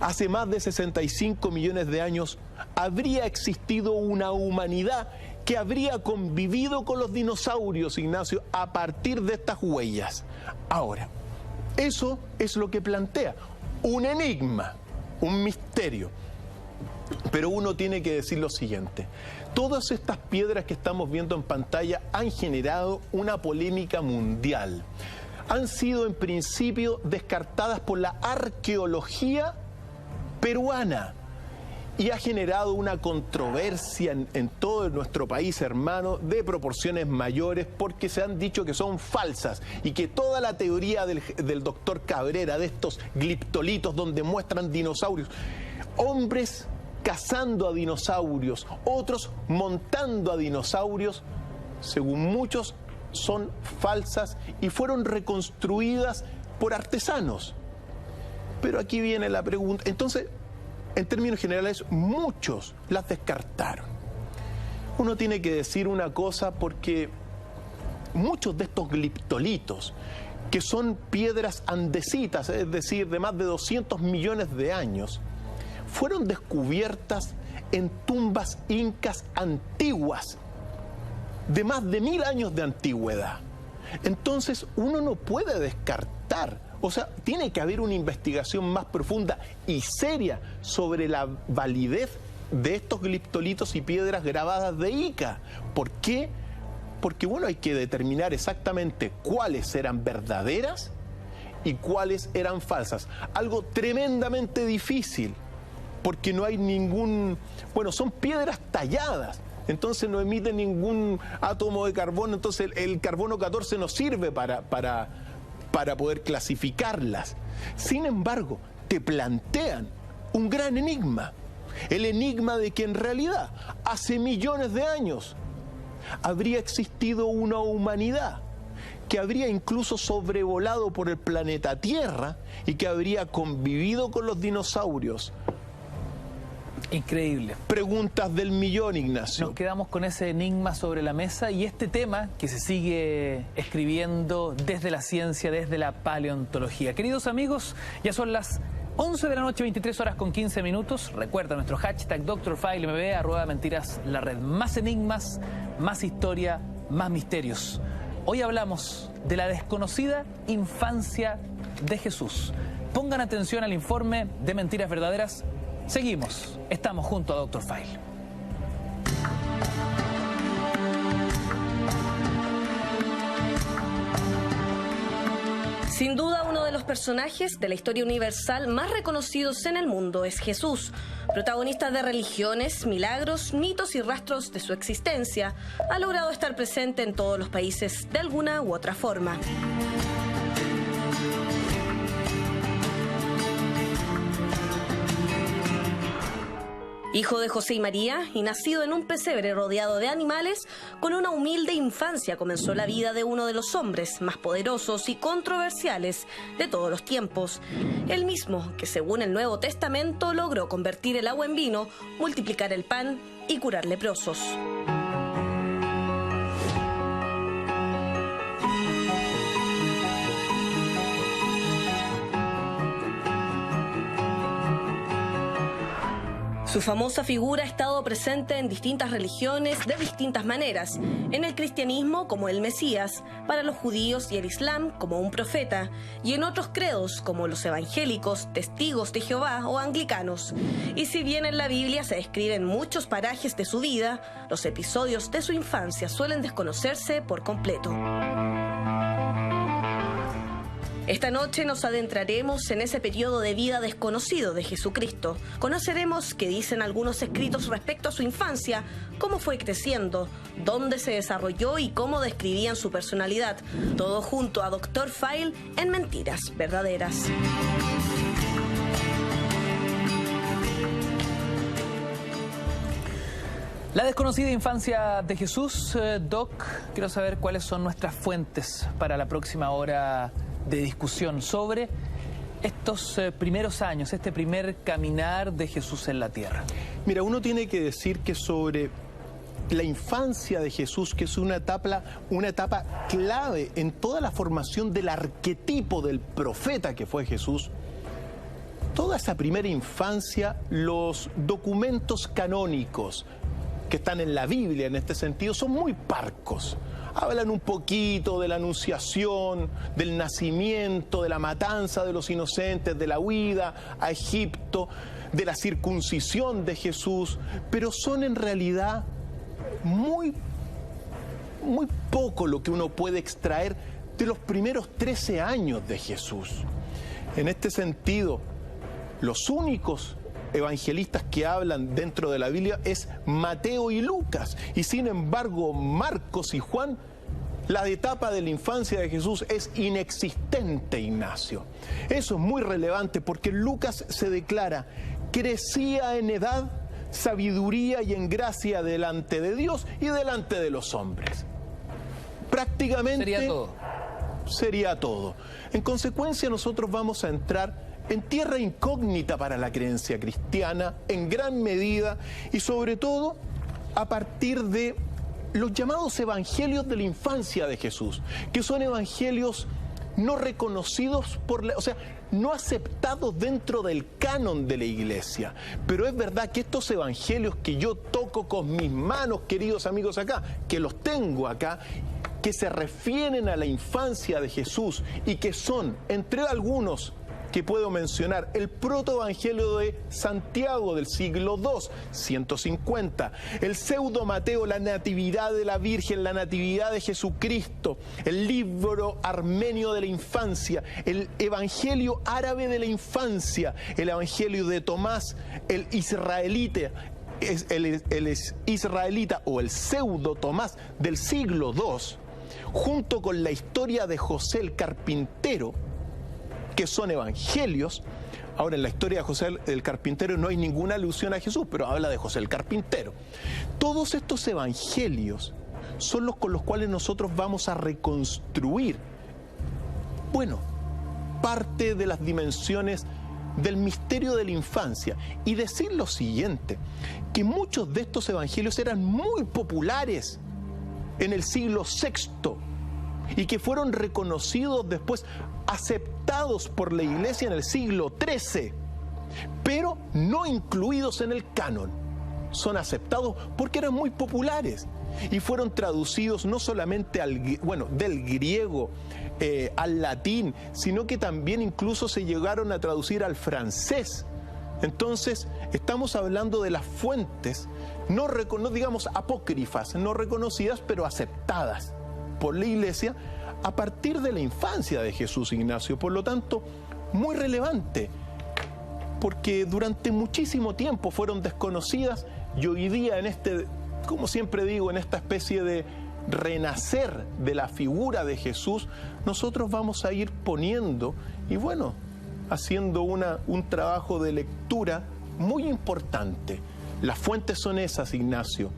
hace más de 65 millones de años habría existido una humanidad que habría convivido con los dinosaurios, Ignacio, a partir de estas huellas. Ahora, eso es lo que plantea un enigma, un misterio. Pero uno tiene que decir lo siguiente: todas estas piedras que estamos viendo en pantalla han generado una polémica mundial. Han sido en principio descartadas por la arqueología peruana y ha generado una controversia en todo nuestro país hermano de proporciones mayores, porque se han dicho que son falsas y que toda la teoría del doctor Cabrera, de estos gliptolitos donde muestran dinosaurios, hombres cazando a dinosaurios, otros montando a dinosaurios, según muchos son falsas y fueron reconstruidas por artesanos. Pero aquí viene la pregunta. Entonces, en términos generales, muchos las descartaron. Uno tiene que decir una cosa, porque muchos de estos gliptolitos, que son piedras andesitas, es decir, de más de 200 millones de años, fueron descubiertas en tumbas incas antiguas, de más de 1000 años de antigüedad. Entonces, uno no puede descartar, o sea, tiene que haber una investigación más profunda y seria sobre la validez de estos gliptolitos y piedras grabadas de Ica. ¿Por qué? Porque, bueno, hay que determinar exactamente cuáles eran verdaderas y cuáles eran falsas. Algo tremendamente difícil, porque no hay ningún... Bueno, son piedras talladas, entonces no emiten ningún átomo de carbono, entonces el carbono 14 no sirve para poder clasificarlas. Sin embargo, te plantean un gran enigma. El enigma de que en realidad, hace millones de años, habría existido una humanidad que habría incluso sobrevolado por el planeta Tierra y que habría convivido con los dinosaurios. Increíble. Preguntas del millón, Ignacio. Nos quedamos con ese enigma sobre la mesa y este tema que se sigue escribiendo desde la ciencia, desde la paleontología. Queridos amigos, ya son las 11 de la noche, 23 horas con 15 minutos. Recuerda nuestro hashtag DrFileMB, @mentiras la red. Más enigmas, más historia, más misterios. Hoy hablamos de la desconocida infancia de Jesús. Pongan atención al informe de Mentiras Verdaderas. Seguimos, estamos junto a Dr. File. Sin duda, uno de los personajes de la historia universal más reconocidos en el mundo es Jesús, protagonista de religiones, milagros, mitos y rastros de su existencia. Ha logrado estar presente en todos los países de alguna u otra forma. Hijo de José y María y nacido en un pesebre rodeado de animales, con una humilde infancia comenzó la vida de uno de los hombres más poderosos y controversiales de todos los tiempos. El mismo que, según el Nuevo Testamento, logró convertir el agua en vino, multiplicar el pan y curar leprosos. Su famosa figura ha estado presente en distintas religiones de distintas maneras. En el cristianismo como el Mesías, para los judíos y el Islam como un profeta, y en otros credos como los evangélicos, testigos de Jehová o anglicanos. Y si bien en la Biblia se describen muchos parajes de su vida, los episodios de su infancia suelen desconocerse por completo. Esta noche nos adentraremos en ese periodo de vida desconocido de Jesucristo. Conoceremos qué dicen algunos escritos respecto a su infancia, cómo fue creciendo, dónde se desarrolló y cómo describían su personalidad. Todo junto a Dr. File en Mentiras Verdaderas. La desconocida infancia de Jesús. Doc, quiero saber cuáles son nuestras fuentes para la próxima hora de discusión sobre estos primeros años, este primer caminar de Jesús en la tierra. Mira, uno tiene que decir que sobre la infancia de Jesús, que es una etapa clave en toda la formación del arquetipo del profeta que fue Jesús, toda esa primera infancia, los documentos canónicos que están en la Biblia en este sentido son muy parcos. Hablan un poquito de la anunciación, del nacimiento, de la matanza de los inocentes, de la huida a Egipto, de la circuncisión de Jesús, pero son en realidad muy poco lo que uno puede extraer de los primeros 13 años de Jesús. En este sentido, los únicos evangelistas que hablan dentro de la Biblia es Mateo y Lucas, y sin embargo Marcos y Juan, la etapa de la infancia de Jesús es inexistente, Ignacio. Eso es muy relevante porque Lucas se declara: crecía en edad, sabiduría y en gracia delante de Dios y delante de los hombres. Prácticamente sería todo. En consecuencia, nosotros vamos a entrar en tierra incógnita para la creencia cristiana, en gran medida, y sobre todo a partir de los llamados evangelios de la infancia de Jesús, que son evangelios no reconocidos no aceptados dentro del canon de la iglesia. Pero es verdad que estos evangelios que yo toco con mis manos, queridos amigos acá, que los tengo acá, que se refieren a la infancia de Jesús y que son, entre algunos que puedo mencionar, el protoevangelio de Santiago del siglo II, 150, el pseudo Mateo, la natividad de la Virgen, la natividad de Jesucristo, el libro armenio de la infancia, el evangelio árabe de la infancia, el evangelio de Tomás, el israelita, el israelita o el pseudo Tomás del siglo II, junto con la historia de José el carpintero, que son evangelios, Ahora, en la historia de José el carpintero no hay ninguna alusión a Jesús, pero habla de José el carpintero. Todos estos evangelios son los con los cuales nosotros vamos a reconstruir, bueno, parte de las dimensiones del misterio de la infancia. Y decir lo siguiente, que muchos de estos evangelios eran muy populares en el siglo VI y que fueron reconocidos después, aceptados por la Iglesia en el siglo XIII, pero no incluidos en el canon. Son aceptados porque eran muy populares y fueron traducidos no solamente del griego al latín, sino que también incluso se llegaron a traducir al francés. Entonces, estamos hablando de las fuentes, no digamos apócrifas, no reconocidas, pero aceptadas por la Iglesia a partir de la infancia de Jesús, Ignacio. Por lo tanto, muy relevante, porque durante muchísimo tiempo fueron desconocidas y hoy día como siempre digo, en esta especie de renacer de la figura de Jesús, nosotros vamos a ir poniendo y bueno, haciendo un trabajo de lectura muy importante. Las fuentes son esas, Ignacio.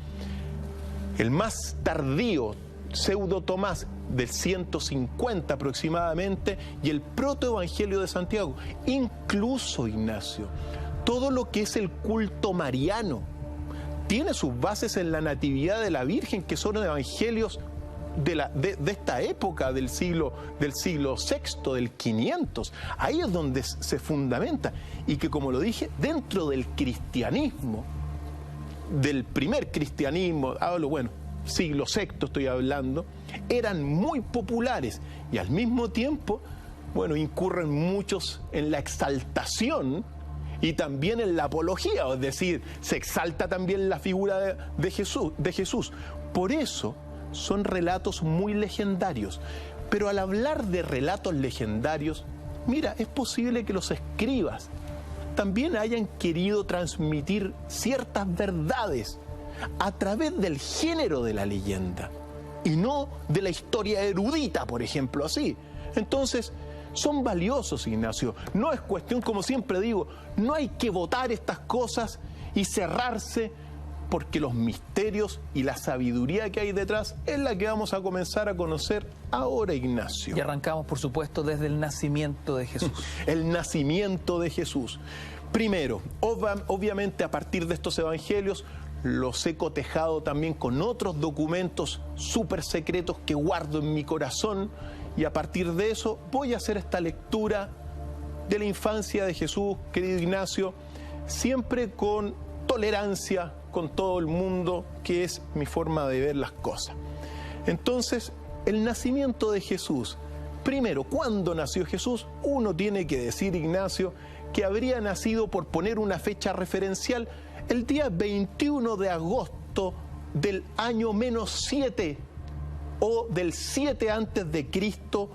El más tardío, Pseudo Tomás, del 150 aproximadamente, y el protoevangelio de Santiago. Incluso, Ignacio, todo lo que es el culto mariano tiene sus bases en la Natividad de la Virgen, que son evangelios de esta época del siglo VI, del 500. Ahí es donde se fundamenta, y que, como lo dije, dentro del cristianismo, del primer cristianismo, siglo VI estoy hablando, eran muy populares y al mismo tiempo, incurren muchos en la exaltación y también en la apología, es decir, se exalta también la figura de Jesús. Por eso son relatos muy legendarios. Pero al hablar de relatos legendarios, mira, es posible que los escribas también hayan querido transmitir ciertas verdades a través del género de la leyenda y no de la historia erudita, por ejemplo, así. Entonces, son valiosos, Ignacio. No es cuestión, como siempre digo, no hay que votar estas cosas y cerrarse, porque los misterios y la sabiduría que hay detrás es la que vamos a comenzar a conocer ahora, Ignacio. Y arrancamos, por supuesto, desde el nacimiento de Jesús. El nacimiento de Jesús. Primero, obviamente a partir de estos evangelios, los he cotejado también con otros documentos súper secretos que guardo en mi corazón, y a partir de eso voy a hacer esta lectura de la infancia de Jesús, querido Ignacio, siempre con tolerancia con todo el mundo, que es mi forma de ver las cosas. Entonces, el nacimiento de Jesús. Primero, ¿cuándo nació Jesús? Uno tiene que decir, Ignacio, que habría nacido, por poner una fecha referencial, el día 21 de agosto del año -7 o del 7 antes de Cristo,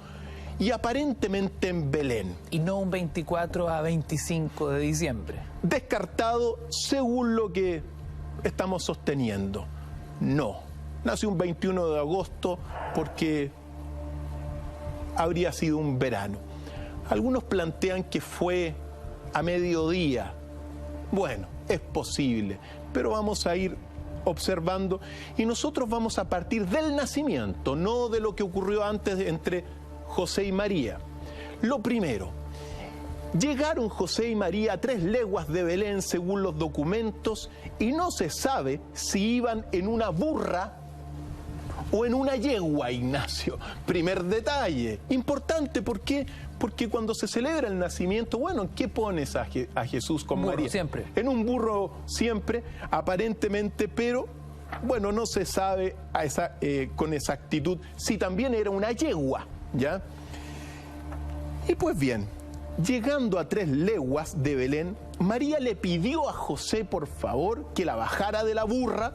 y aparentemente en Belén. Y no un 24 a 25 de diciembre. Descartado según lo que estamos sosteniendo. No, nació un 21 de agosto porque habría sido un verano. Algunos plantean que fue a mediodía. Bueno, es posible, pero vamos a ir observando y nosotros vamos a partir del nacimiento, no de lo que ocurrió antes entre José y María. Lo primero, llegaron José y María a 3 leguas de Belén según los documentos, y no se sabe si iban en una burra o en una yegua, Ignacio. Primer detalle, importante, ¿por qué? Porque cuando se celebra el nacimiento, ¿en qué pones a Jesús con María? Siempre. En un burro siempre, aparentemente, pero no se sabe con exactitud si también era una yegua, ¿ya? Y pues bien, llegando a 3 leguas de Belén, María le pidió a José, por favor, que la bajara de la burra,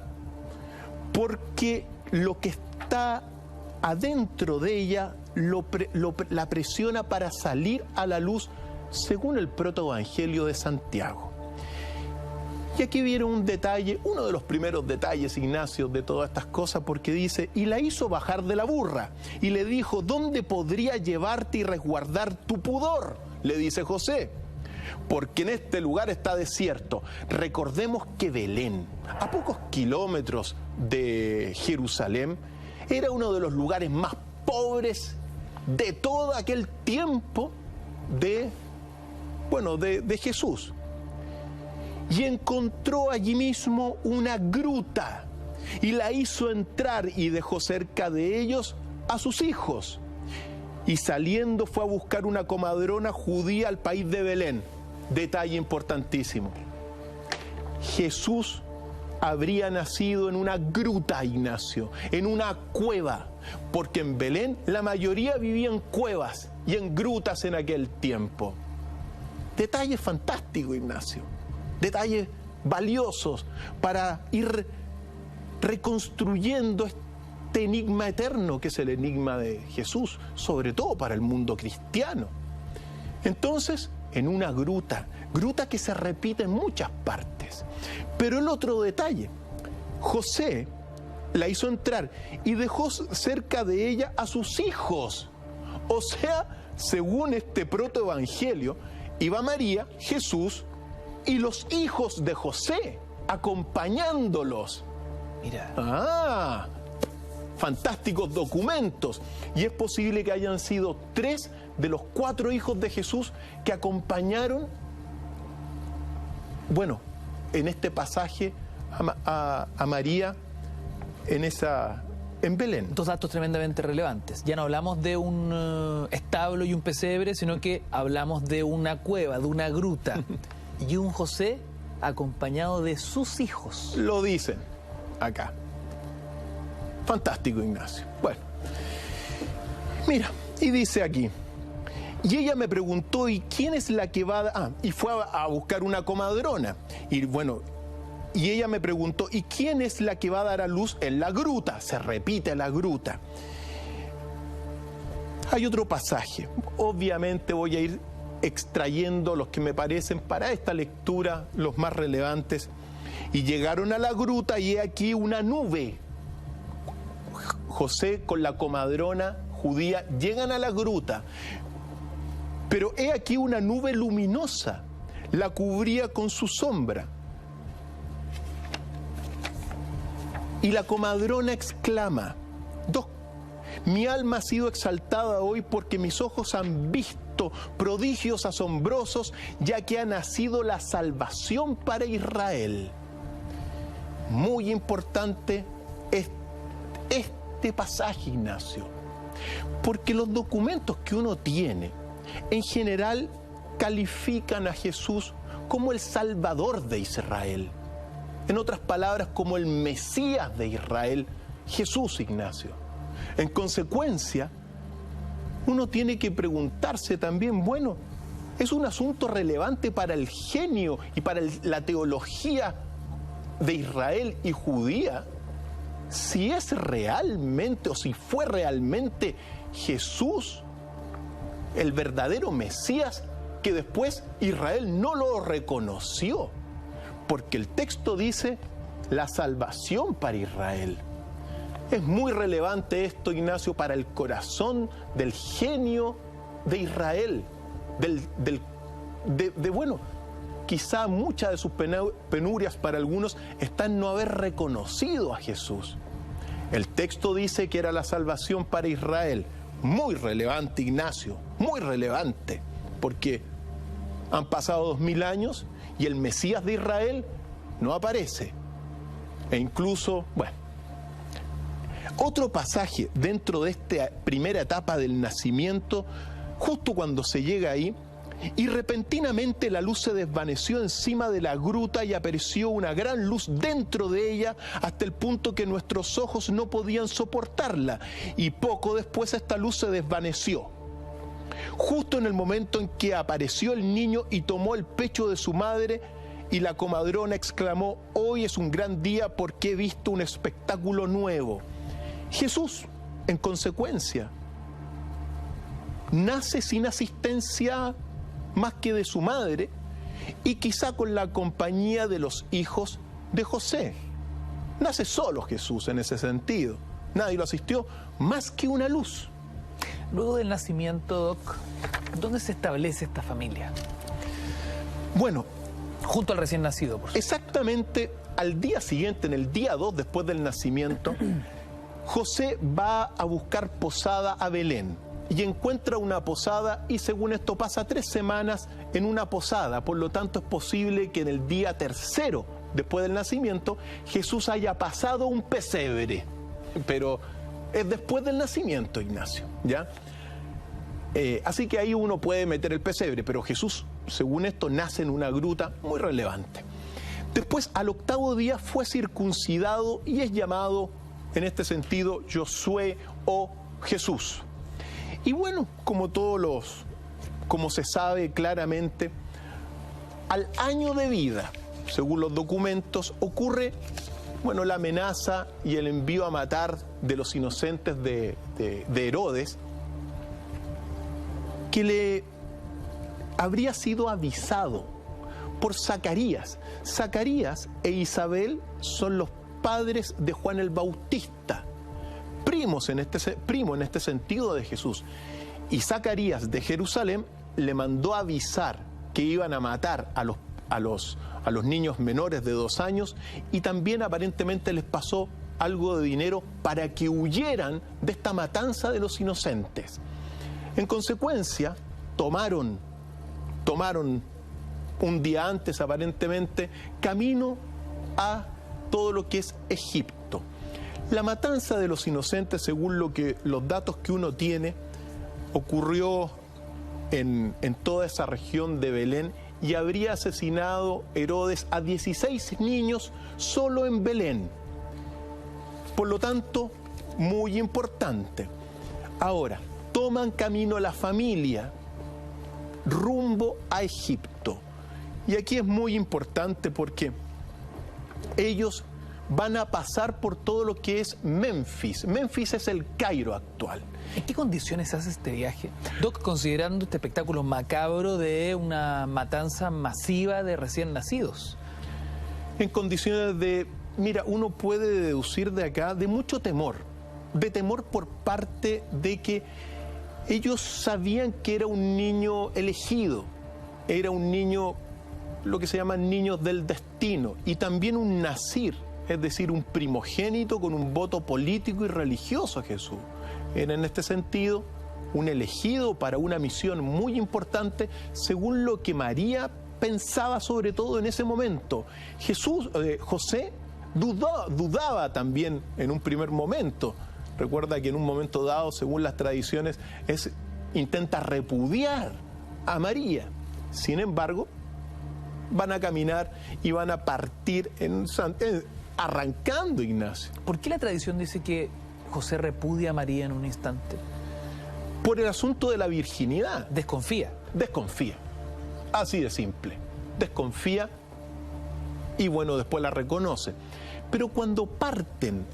porque lo que está adentro de ella la presiona para salir a la luz, según el protoevangelio de Santiago. Y aquí viene un detalle, uno de los primeros detalles, Ignacio, de todas estas cosas, porque dice, y la hizo bajar de la burra, y le dijo, ¿dónde podría llevarte y resguardar tu pudor? Le dice José. porque en este lugar está desierto. Recordemos que Belén, a pocos kilómetros de Jerusalén, era uno de los lugares más pobres de todo aquel tiempo de Jesús. Y encontró allí mismo una gruta y la hizo entrar y dejó cerca de ellos a sus hijos. Y saliendo fue a buscar una comadrona judía al país de Belén. Detalle importantísimo. Jesús habría nacido en una gruta, Ignacio, en una cueva, porque en Belén la mayoría vivía en cuevas y en grutas en aquel tiempo. Detalle fantástico, Ignacio. Detalles valiosos para ir reconstruyendo este enigma eterno que es el enigma de Jesús, sobre todo para el mundo cristiano. Entonces, en una gruta que se repite en muchas partes. Pero el otro detalle, José la hizo entrar y dejó cerca de ella a sus hijos. O sea, según este protoevangelio, iba María, Jesús y los hijos de José acompañándolos. Mira. Fantásticos documentos. Y es posible que hayan sido 3 de los 4 hijos de Jesús que acompañaron, en este pasaje a María en Belén. 2 datos tremendamente relevantes. Ya no hablamos de un establo y un pesebre, sino que hablamos de una cueva, de una gruta. Y un José acompañado de sus hijos. Lo dicen acá. Fantástico, Ignacio. Bueno, mira, y dice aquí, y ella me preguntó, ¿y quién es la que va a...? Y fue a buscar una comadrona. Y ella me preguntó, ¿y quién es la que va a dar a luz en la gruta? Se repite la gruta. Hay otro pasaje. Obviamente voy a ir extrayendo los que me parecen para esta lectura los más relevantes. Y llegaron a la gruta y he aquí una nube. José con la comadrona judía llegan a la gruta, pero he aquí una nube luminosa la cubría con su sombra. Y la comadrona exclama, mi alma ha sido exaltada hoy porque mis ojos han visto prodigios asombrosos, ya que ha nacido la salvación para Israel. Muy importante este pasaje, Ignacio, porque los documentos que uno tiene en general califican a Jesús como el Salvador de Israel. En otras palabras, como el Mesías de Israel, Jesús, Ignacio. En consecuencia, uno tiene que preguntarse también, es un asunto relevante para el genio y para la teología de Israel y judía, si es realmente o si fue realmente Jesús el verdadero Mesías, que después Israel no lo reconoció, porque el texto dice la salvación para Israel. Es muy relevante esto, Ignacio, para el corazón del genio de Israel, quizá muchas de sus penurias para algunos están en no haber reconocido a Jesús. El texto dice que era la salvación para Israel. Muy relevante, Ignacio, muy relevante, porque han pasado 2000 años y el Mesías de Israel no aparece. E incluso, otro pasaje dentro de esta primera etapa del nacimiento, justo cuando se llega ahí, y repentinamente la luz se desvaneció encima de la gruta y apareció una gran luz dentro de ella hasta el punto que nuestros ojos no podían soportarla, y poco después esta luz se desvaneció. Justo en el momento en que apareció el niño y tomó el pecho de su madre, y la comadrona exclamó, hoy es un gran día porque he visto un espectáculo nuevo. Jesús, en consecuencia, nace sin asistencia más que de su madre y quizá con la compañía de los hijos de José. Nace solo Jesús en ese sentido. Nadie lo asistió, más que una luz. Luego del nacimiento, Doc, ¿dónde se establece esta familia? Bueno, Junto al recién nacido, por supuesto. exactamente al día siguiente, en el día 2 después del nacimiento, José va a buscar posada a Belén y encuentra una posada y según esto pasa 3 semanas en una posada. Por lo tanto es posible que en el día 3 después del nacimiento Jesús haya pasado un pesebre. Pero es después del nacimiento, Ignacio, ¿ya? Así que ahí uno puede meter el pesebre, pero Jesús, según esto, nace en una gruta muy relevante. Después, al 8º día, fue circuncidado y es llamado, en este sentido, Josué o Jesús. Y bueno, como se sabe claramente, al año de vida, según los documentos, ocurre, bueno, la amenaza y el envío a matar de los inocentes de Herodes, que le habría sido avisado por Zacarías. Zacarías e Isabel son los padres de Juan el Bautista, primo en este sentido de Jesús. Y Zacarías de Jerusalén le mandó avisar que iban a matar a los niños menores de 2 años y también aparentemente les pasó algo de dinero para que huyeran de esta matanza de los inocentes. En consecuencia, tomaron un día antes aparentemente camino a todo lo que es Egipto. La matanza de los inocentes, según los datos que uno tiene, ocurrió en toda esa región de Belén y habría asesinado Herodes a 16 niños solo en Belén. Por lo tanto, muy importante. Ahora, toman camino la familia rumbo a Egipto. Y aquí es muy importante porque ellos van a pasar por todo lo que es Memphis. Memphis es el Cairo actual. ¿En qué condiciones hace este viaje? Doc, considerando este espectáculo macabro de una matanza masiva de recién nacidos. En condiciones de, mira, uno puede deducir de acá de mucho temor. De temor por parte de que ellos sabían que era un niño elegido. Era un niño, lo que se llaman niños del destino. Y también un nazir, es decir, un primogénito con un voto político y religioso a Jesús. Era en este sentido un elegido para una misión muy importante, según lo que María pensaba sobre todo en ese momento. José dudaba también en un primer momento. Recuerda que en un momento dado, según las tradiciones, intenta repudiar a María. Sin embargo, van a caminar y van a partir arrancando, Ignacio. ¿Por qué la tradición dice que José repudia a María en un instante? Por el asunto de la virginidad. Desconfía. Desconfía. Así de simple. Desconfía y bueno, después la reconoce. Pero cuando parten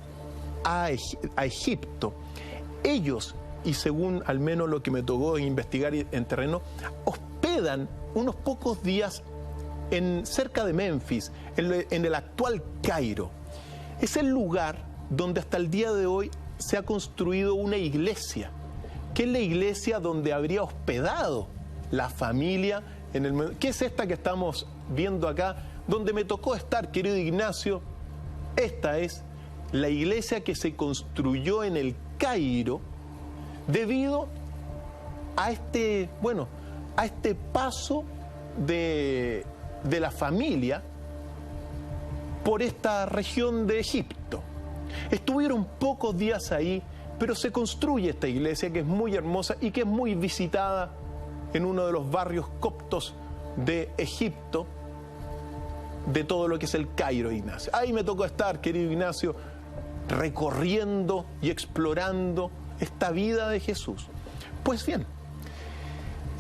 a Egipto, ellos, y según al menos lo que me tocó investigar en terreno, hospedan unos pocos días cerca de Memphis, en el actual Cairo. Es el lugar donde hasta el día de hoy se ha construido una iglesia, que es la iglesia donde habría hospedado la familia, que es esta que estamos viendo acá, donde me tocó estar, querido Ignacio. Esta es la iglesia que se construyó en el Cairo debido a este paso de la familia por esta región de Egipto. Estuvieron pocos días ahí, pero se construye esta iglesia que es muy hermosa y que es muy visitada en uno de los barrios coptos de Egipto, de todo lo que es el Cairo, Ignacio. Ahí me tocó estar, querido Ignacio, recorriendo y explorando esta vida de Jesús. Pues bien,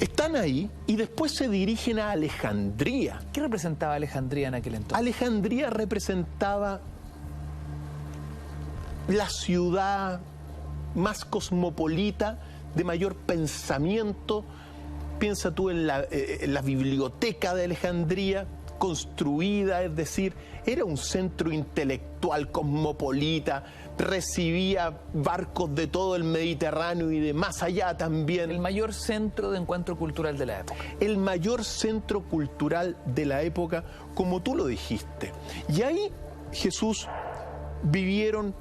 están ahí y después se dirigen a Alejandría. ¿Qué representaba Alejandría en aquel entonces? Alejandría representaba la ciudad más cosmopolita, de mayor pensamiento. Piensa tú en la biblioteca de Alejandría, construida, es decir, era un centro intelectual cosmopolita, recibía barcos de todo el Mediterráneo y de más allá también. El mayor centro de encuentro cultural de la época. El mayor centro cultural de la época, como tú lo dijiste. Y ahí Jesús vivieron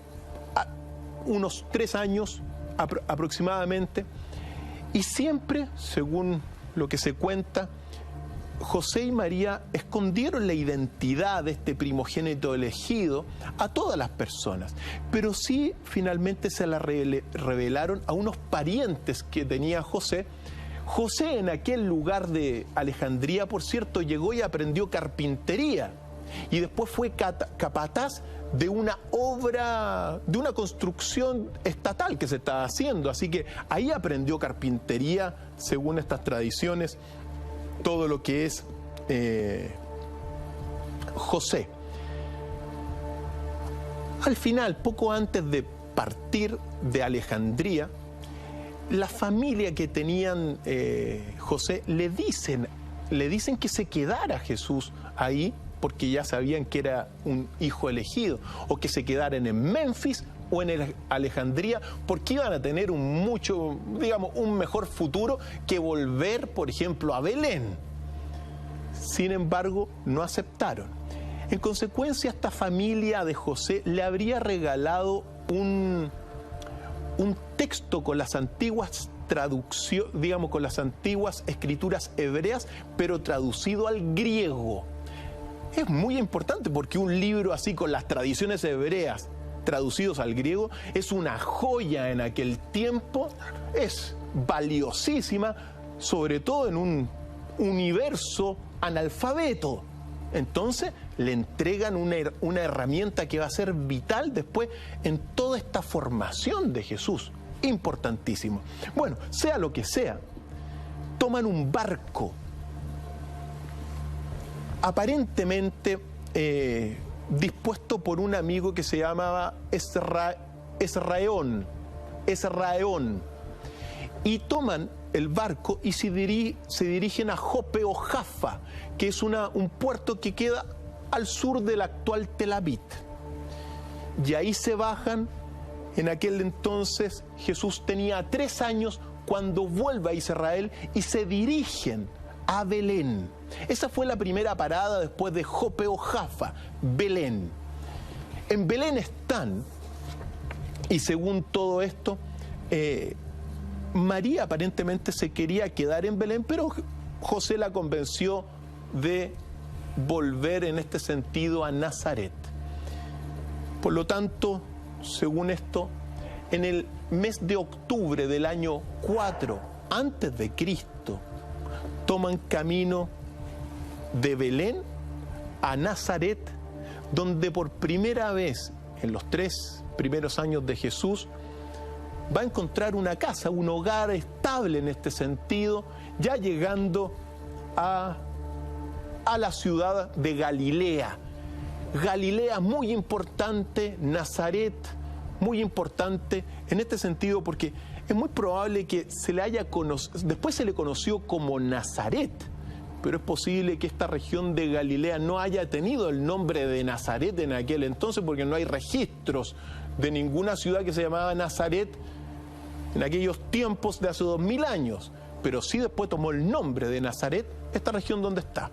unos 3 años aproximadamente, y siempre, según lo que se cuenta, José y María escondieron la identidad de este primogénito elegido a todas las personas, pero sí finalmente se la revelaron a unos parientes que tenía José. José, en aquel lugar de Alejandría, por cierto, llegó y aprendió carpintería, y después fue capataz de una obra, de una construcción estatal que se estaba haciendo. Así que ahí aprendió carpintería, según estas tradiciones, todo lo que es José. Al final, poco antes de partir de Alejandría, la familia que tenían José le dicen que se quedara Jesús ahí, porque ya sabían que era un hijo elegido, o que se quedaran en Memphis o en Alejandría, porque iban a tener un mejor futuro que volver, por ejemplo, a Belén. Sin embargo, no aceptaron. En consecuencia, esta familia de José le habría regalado un texto con las antiguas con las antiguas escrituras hebreas, pero traducido al griego. Es muy importante porque un libro así con las tradiciones hebreas traducidos al griego es una joya en aquel tiempo, es valiosísima, sobre todo en un universo analfabeto. Entonces le entregan una herramienta que va a ser vital después en toda esta formación de Jesús, importantísimo. Bueno, sea lo que sea, toman un barco aparentemente dispuesto por un amigo que se llamaba Esraeón, y toman el barco y se dirigen a Jope o Jaffa, que es un puerto que queda al sur del actual Tel Aviv. Y ahí se bajan. En aquel entonces Jesús tenía 3 años cuando vuelve a Israel y se dirigen a Belén. Esa fue la primera parada después de Jope o Jaffa, Belén. En Belén están, y según todo esto, María aparentemente se quería quedar en Belén, pero José la convenció de volver en este sentido a Nazaret. Por lo tanto, según esto, en el mes de octubre del año 4 antes de Cristo, toman camino de Belén a Nazaret, donde por primera vez en los 3 primeros años de Jesús va a encontrar una casa, un hogar estable en este sentido, ya llegando a la ciudad de Galilea. Galilea muy importante, Nazaret muy importante en este sentido porque es muy probable que se le haya conocido, después se le conoció como Nazaret, pero es posible que esta región de Galilea no haya tenido el nombre de Nazaret en aquel entonces porque no hay registros de ninguna ciudad que se llamaba Nazaret en aquellos tiempos de hace 2000 años, pero sí después tomó el nombre de Nazaret, esta región donde está.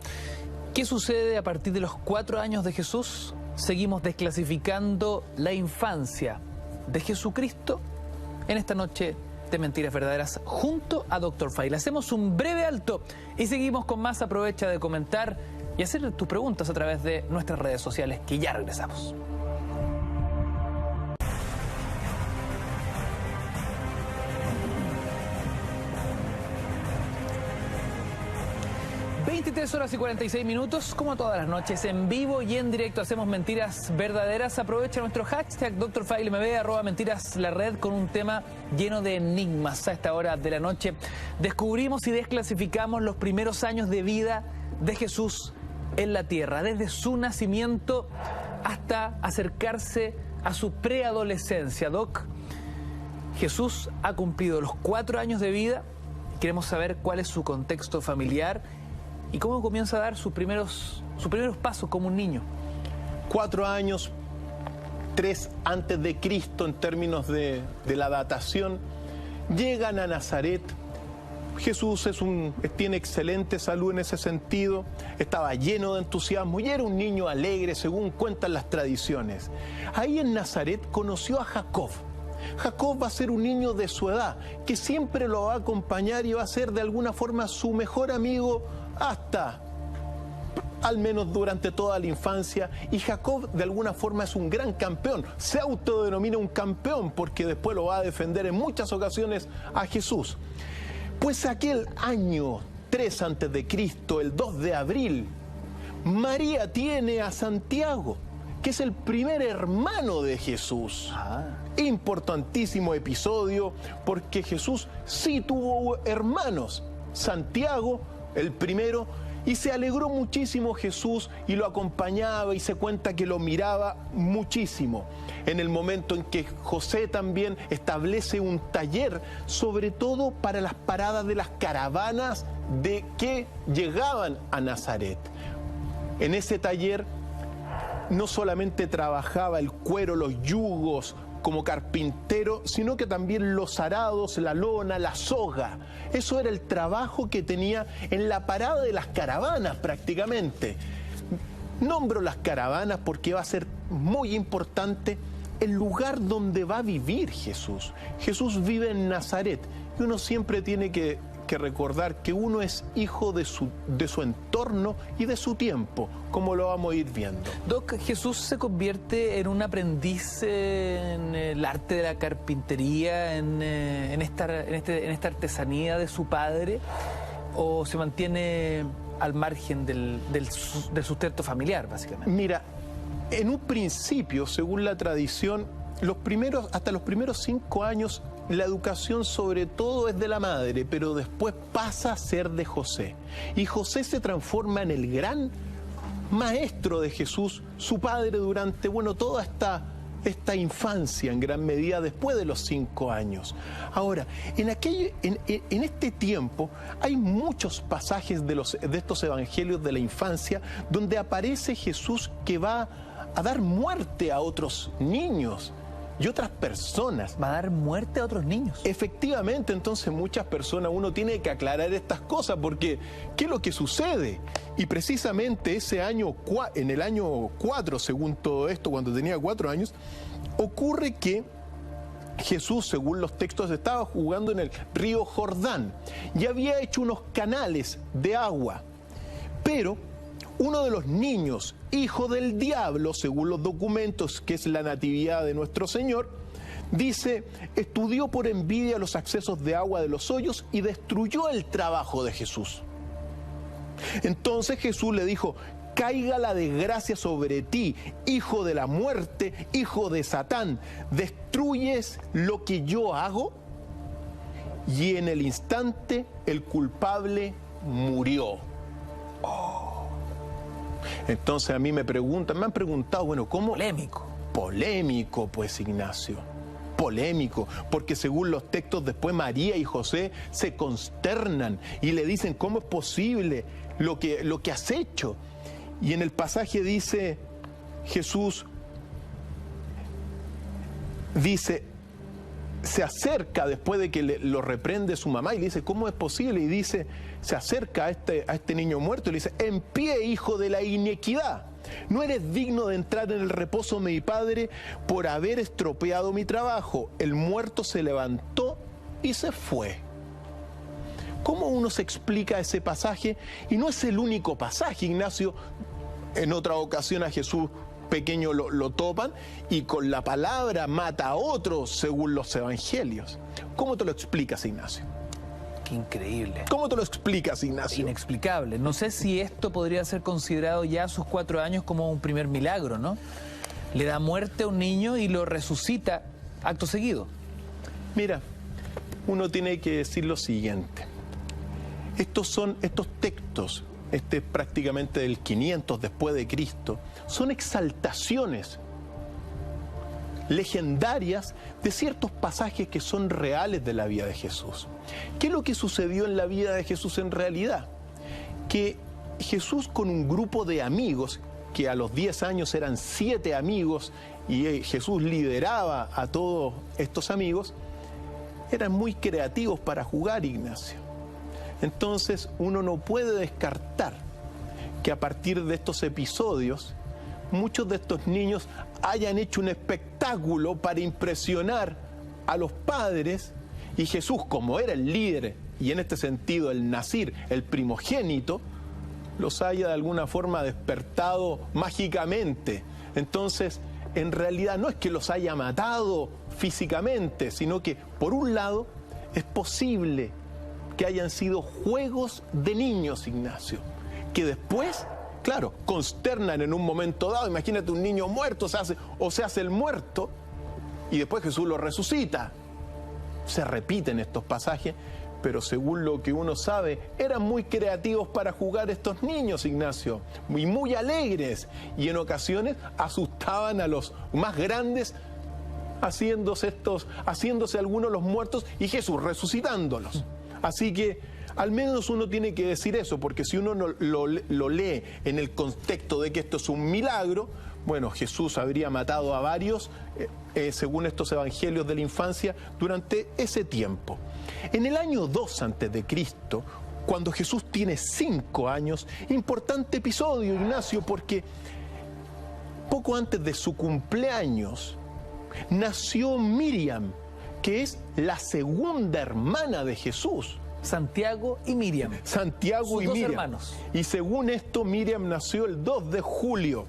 ¿Qué sucede a partir de los 4 años de Jesús? Seguimos desclasificando la infancia de Jesucristo en esta noche de Mentiras Verdaderas junto a Dr. File. Hacemos un breve alto y seguimos con más. Aprovecha de comentar y hacer tus preguntas a través de nuestras redes sociales, que ya regresamos. Horas y 46 minutos, como todas las noches, en vivo y en directo hacemos Mentiras Verdaderas. Aprovecha nuestro hashtag DrFileMB, @mentiras_la_red, con un tema lleno de enigmas. A esta hora de la noche descubrimos y desclasificamos los primeros años de vida de Jesús en la tierra, desde su nacimiento hasta acercarse a su preadolescencia. Doc, Jesús ha cumplido los 4 años de vida. Queremos saber cuál es su contexto familiar y cómo comienza a dar sus primeros pasos como un niño. 4 años, 3 antes de Cristo en términos de la datación, llegan a Nazaret. Jesús tiene excelente salud en ese sentido, estaba lleno de entusiasmo y era un niño alegre según cuentan las tradiciones. Ahí en Nazaret conoció a Jacob. Jacob va a ser un niño de su edad, que siempre lo va a acompañar y va a ser de alguna forma su mejor amigo hasta, al menos durante toda la infancia. Y Jacob de alguna forma es un gran campeón, se autodenomina un campeón porque después lo va a defender en muchas ocasiones a Jesús. Pues aquel año 3 antes de Cristo, el 2 de abril, María tiene a Santiago, que es el primer hermano de Jesús. Importantísimo episodio, porque Jesús sí tuvo hermanos. Santiago, el primero, y se alegró muchísimo Jesús y lo acompañaba y se cuenta que lo miraba muchísimo. En el momento en que José también establece un taller, sobre todo para las paradas de las caravanas de que llegaban a Nazaret. En ese taller no solamente trabajaba el cuero, los yugos como carpintero, sino que también los arados, la lona, la soga. Eso era el trabajo que tenía en la parada de las caravanas prácticamente. Nombro las caravanas porque va a ser muy importante el lugar donde va a vivir Jesús. Jesús vive en Nazaret y uno siempre tiene que recordar que uno es hijo de su entorno y de su tiempo, como lo vamos a ir viendo. Doc, Jesús se convierte en un aprendiz en el arte de la carpintería, en esta artesanía de su padre, o se mantiene al margen del sustento familiar, básicamente. Mira, en un principio, según la tradición, hasta los primeros 5 años, la educación sobre todo es de la madre, pero después pasa a ser de José. Y José se transforma en el gran maestro de Jesús, su padre, durante, toda esta infancia en gran medida después de los 5 años. Ahora, en este tiempo hay muchos pasajes de estos evangelios de la infancia donde aparece Jesús que va a dar muerte a otros niños y otras personas. Va a dar muerte a otros niños. Efectivamente, entonces muchas personas, uno tiene que aclarar estas cosas porque ¿qué es lo que sucede? Y precisamente ese año, en el año 4, según todo esto, cuando tenía 4 años, ocurre que Jesús, según los textos, estaba jugando en el río Jordán y había hecho unos canales de agua, pero uno de los niños, hijo del diablo, según los documentos, que es la natividad de nuestro Señor, dice, estudió por envidia los accesos de agua de los hoyos y destruyó el trabajo de Jesús. Entonces Jesús le dijo, caiga la desgracia sobre ti, hijo de la muerte, hijo de Satán, ¿destruyes lo que yo hago? Y en el instante el culpable murió. Entonces a mí me han preguntado, ¿cómo? Polémico, pues, Ignacio. Polémico, porque según los textos después María y José se consternan y le dicen, ¿cómo es posible lo que has hecho? Y en el pasaje dice, Jesús dice, se acerca después de que lo reprende su mamá y le dice, ¿cómo es posible? Y dice, se acerca a este niño muerto y le dice, en pie, hijo de la iniquidad, no eres digno de entrar en el reposo de mi padre por haber estropeado mi trabajo. El muerto se levantó y se fue. ¿Cómo uno se explica ese pasaje? Y no es el único pasaje, Ignacio. En otra ocasión a Jesús pequeño lo topan y con la palabra mata a otro según los evangelios. ¿Cómo te lo explicas, Ignacio? Qué increíble. ¿Cómo te lo explicas, Ignacio? Inexplicable. No sé si esto podría ser considerado ya a sus 4 años como un primer milagro, ¿no? Le da muerte a un niño y lo resucita acto seguido. Mira, uno tiene que decir lo siguiente. Estos textos, prácticamente del 500 después de Cristo, son exaltaciones legendarias de ciertos pasajes que son reales de la vida de Jesús. ¿Qué es lo que sucedió en la vida de Jesús en realidad? Que Jesús con un grupo de amigos, que a los 10 años eran 7 amigos, y Jesús lideraba a todos estos amigos, eran muy creativos para jugar, Ignacio. Entonces uno no puede descartar que a partir de estos episodios, muchos de estos niños hayan hecho un espectáculo para impresionar a los padres, y Jesús, como era el líder, y en este sentido el nazir, el primogénito, los haya de alguna forma despertado mágicamente. Entonces, en realidad no es que los haya matado físicamente, sino que, por un lado, es posible que hayan sido juegos de niños, Ignacio, que después, claro, consternan en un momento dado. Imagínate un niño muerto, se hace el muerto, y después Jesús lo resucita. Se repiten estos pasajes, pero según lo que uno sabe, eran muy creativos para jugar estos niños, Ignacio, y muy alegres, y en ocasiones asustaban a los más grandes, haciéndose algunos los muertos y Jesús resucitándolos. Así que al menos uno tiene que decir eso, porque si uno lo lee en el contexto de que esto es un milagro, bueno, Jesús habría matado a varios, según estos evangelios de la infancia, durante ese tiempo. En el año 2 a.C., cuando Jesús tiene 5 años, importante episodio, Ignacio, porque poco antes de su cumpleaños nació Miriam, que es la segunda hermana de Jesús. Santiago y Miriam. Santiago y Miriam. Sus dos hermanos. Y según esto, Miriam nació el 2 de julio.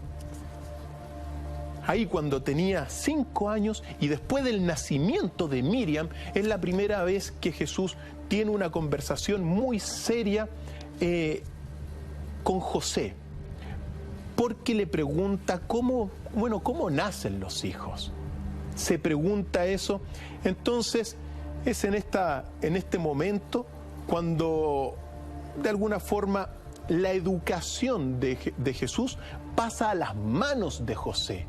Ahí cuando tenía 5 años, y después del nacimiento de Miriam, es la primera vez que Jesús tiene una conversación muy seria con José, porque le pregunta cómo nacen los hijos. Se pregunta eso. Entonces es en este momento cuando de alguna forma la educación de Jesús pasa a las manos de José,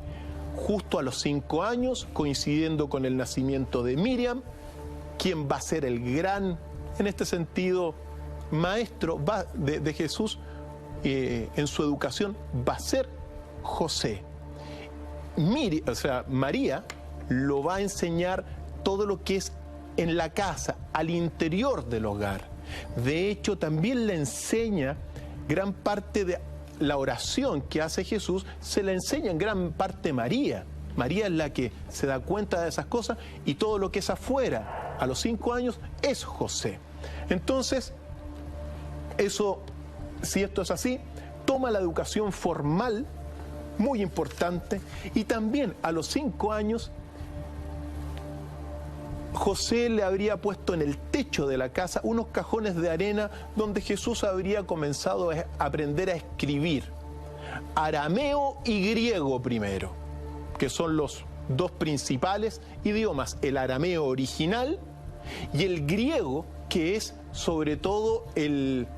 justo a los 5 años, coincidiendo con el nacimiento de Miriam. Quien va a ser el gran, en este sentido, maestro de Jesús en su educación, va a ser José. María lo va a enseñar todo lo que es en la casa, al interior del hogar. De hecho, también le enseña gran parte de la oración que hace Jesús, se la enseña en gran parte María. María es la que se da cuenta de esas cosas, y todo lo que es afuera, a los 5 años, es José. Entonces, si esto es así, toma la educación formal, muy importante, y también a los 5 años, José le habría puesto en el techo de la casa unos cajones de arena donde Jesús habría comenzado a aprender a escribir arameo y griego primero, que son los dos principales idiomas, el arameo original y el griego, que es sobre todo el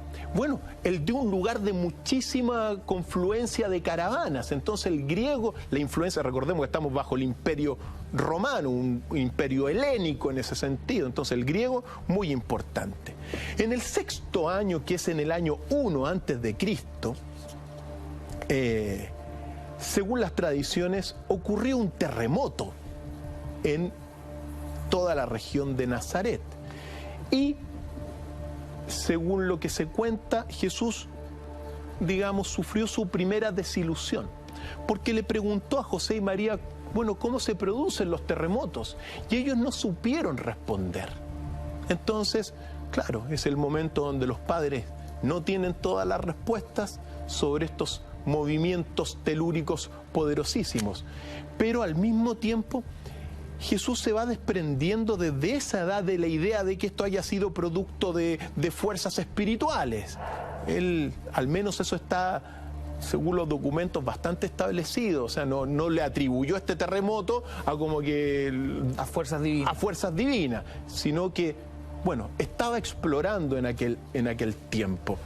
de un lugar de muchísima confluencia de caravanas. Entonces el griego, la influencia, recordemos que estamos bajo el imperio romano, un imperio helénico en ese sentido. Entonces el griego, muy importante. En el 6º año, que es en el año 1 antes de Cristo, según las tradiciones, ocurrió un terremoto en toda la región de Nazaret. Y según lo que se cuenta, Jesús, sufrió su primera desilusión, porque le preguntó a José y María, ¿cómo se producen los terremotos? Y ellos no supieron responder. Entonces, claro, es el momento donde los padres no tienen todas las respuestas sobre estos movimientos telúricos poderosísimos. Pero al mismo tiempo, Jesús se va desprendiendo desde esa edad de la idea de que esto haya sido producto de fuerzas espirituales. Él, al menos eso está, según los documentos, bastante establecido. O sea, no le atribuyó este terremoto a fuerzas divinas, sino que, estaba explorando en aquel tiempo.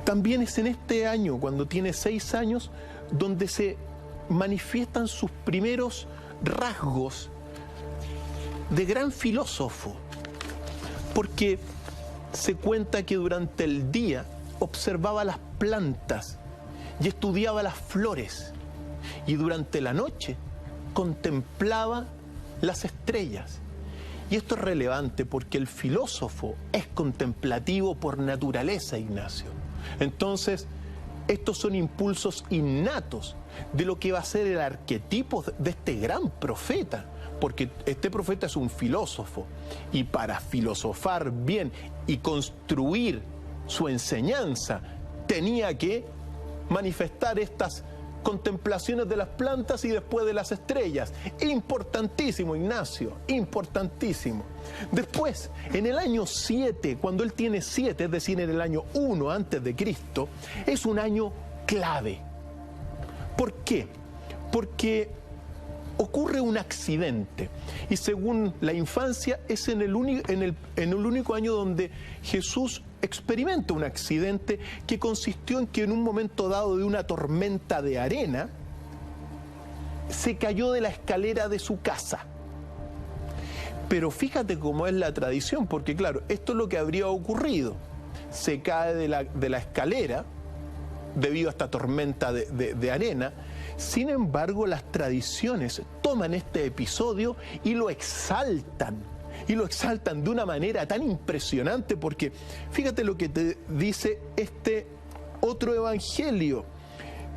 También es en este año, cuando tiene 6 años, donde se manifiestan sus primeros rasgos de gran filósofo, porque se cuenta que durante el día observaba las plantas y estudiaba las flores. Y durante la noche contemplaba las estrellas. Y esto es relevante porque el filósofo es contemplativo por naturaleza, Ignacio. Entonces, estos son impulsos innatos de lo que va a ser el arquetipo de este gran profeta, porque este profeta es un filósofo, y para filosofar bien y construir su enseñanza tenía que manifestar estas contemplaciones de las plantas y después de las estrellas. Importantísimo, Ignacio, importantísimo. Después, en el año 7, cuando él tiene 7, es decir, en el año 1 antes de Cristo, es un año clave. ¿Por qué? Porque ocurre un accidente, y según la infancia es en el único año donde Jesús experimenta un accidente que consistió en que en un momento dado de una tormenta de arena se cayó de la escalera de su casa. Pero fíjate cómo es la tradición, porque claro, esto es lo que habría ocurrido. Se cae de la escalera debido a esta tormenta de arena. Sin embargo, las tradiciones toman este episodio y lo exaltan de una manera tan impresionante, porque fíjate lo que te dice este otro evangelio,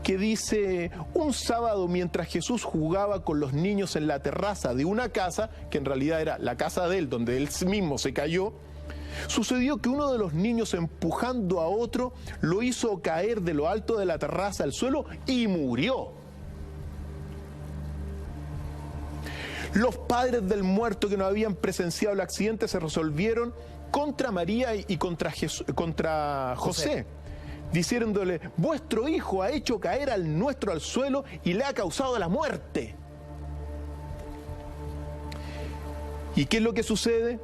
que dice: un sábado mientras Jesús jugaba con los niños en la terraza de una casa, que en realidad era la casa de él, donde él mismo se cayó, sucedió que uno de los niños, empujando a otro, lo hizo caer de lo alto de la terraza al suelo y murió. Los padres del muerto, que no habían presenciado el accidente, se resolvieron contra María y contra José, diciéndole: vuestro hijo ha hecho caer al nuestro al suelo y le ha causado la muerte. ¿Y qué es lo que sucede?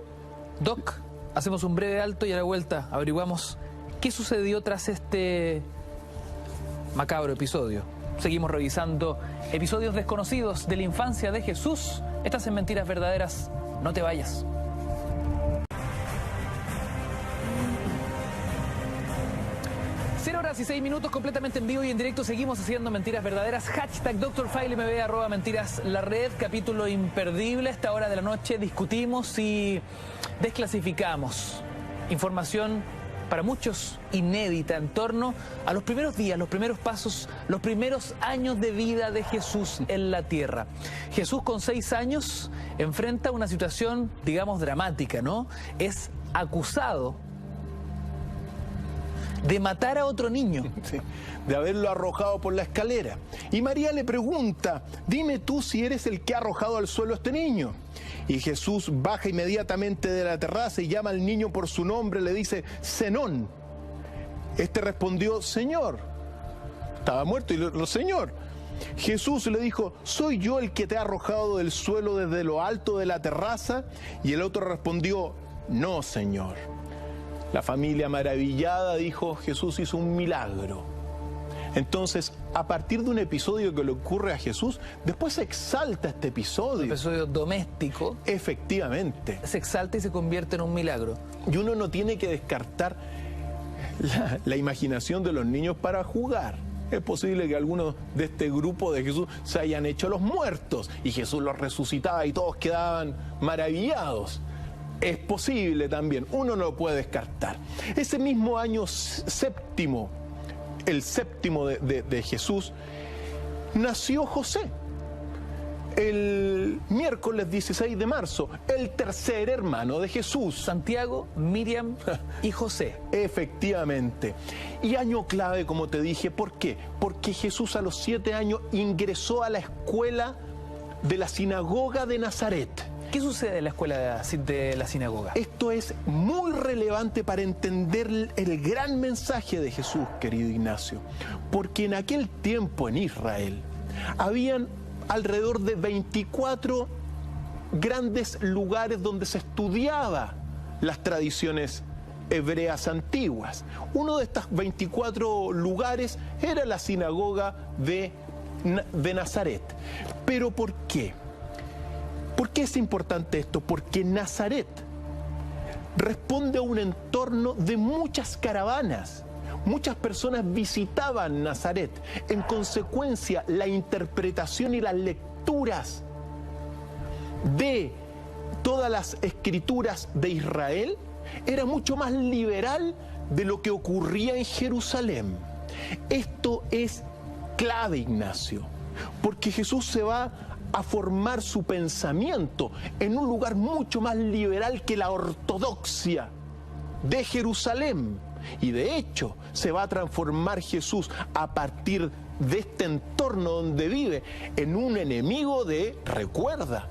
Doc, hacemos un breve alto y a la vuelta averiguamos qué sucedió tras este macabro episodio. Seguimos revisando episodios desconocidos de la infancia de Jesús. Estás en Mentiras Verdaderas, no te vayas. Horas y 6 minutos, completamente en vivo y en directo. Seguimos haciendo Mentiras Verdaderas. Hashtag Dr. File MB, @mentiras la red. Capítulo imperdible. A esta hora de la noche discutimos y desclasificamos información para muchos inédita en torno a los primeros días, los primeros pasos, los primeros años de vida de Jesús en la tierra. Jesús, con 6 años, enfrenta una situación, digamos, dramática, ¿no? Es acusado de matar a otro niño. Sí, de haberlo arrojado por la escalera. Y María le pregunta: dime tú si eres el que ha arrojado al suelo a este niño. Y Jesús baja inmediatamente de la terraza y llama al niño por su nombre, le dice: Zenón. Este respondió: Señor. Estaba muerto y Señor. Jesús le dijo: ¿soy yo el que te ha arrojado del suelo desde lo alto de la terraza? Y el otro respondió: no, Señor. La familia, maravillada, dijo: Jesús hizo un milagro. Entonces, a partir de un episodio que le ocurre a Jesús, después se exalta este episodio. Un episodio doméstico. Efectivamente. Se exalta y se convierte en un milagro. Y uno no tiene que descartar la imaginación de los niños para jugar. Es posible que algunos de este grupo de Jesús se hayan hecho los muertos y Jesús los resucitaba y todos quedaban maravillados. Es posible también, uno no lo puede descartar. Ese mismo año séptimo, el séptimo de Jesús, nació José. El miércoles 16 de marzo, el tercer hermano de Jesús. Santiago, Miriam y José. Efectivamente. Y año clave, como te dije, ¿por qué? Porque Jesús a los 7 años ingresó a la escuela de la sinagoga de Nazaret. ¿Qué sucede en la escuela de la sinagoga? Esto es muy relevante para entender el gran mensaje de Jesús, querido Ignacio. Porque en aquel tiempo en Israel habían alrededor de 24 grandes lugares donde se estudiaba las tradiciones hebreas antiguas. Uno de estos 24 lugares era la sinagoga de Nazaret. ¿Pero por qué? ¿Por qué es importante esto? Porque Nazaret responde a un entorno de muchas caravanas, muchas personas visitaban Nazaret. En consecuencia, la interpretación y las lecturas de todas las escrituras de Israel era mucho más liberal de lo que ocurría en Jerusalén. Esto es clave, Ignacio, porque Jesús se va a formar su pensamiento en un lugar mucho más liberal que la ortodoxia de Jerusalén. Y de hecho se va a transformar Jesús a partir de este entorno donde vive en un enemigo de, recuerda,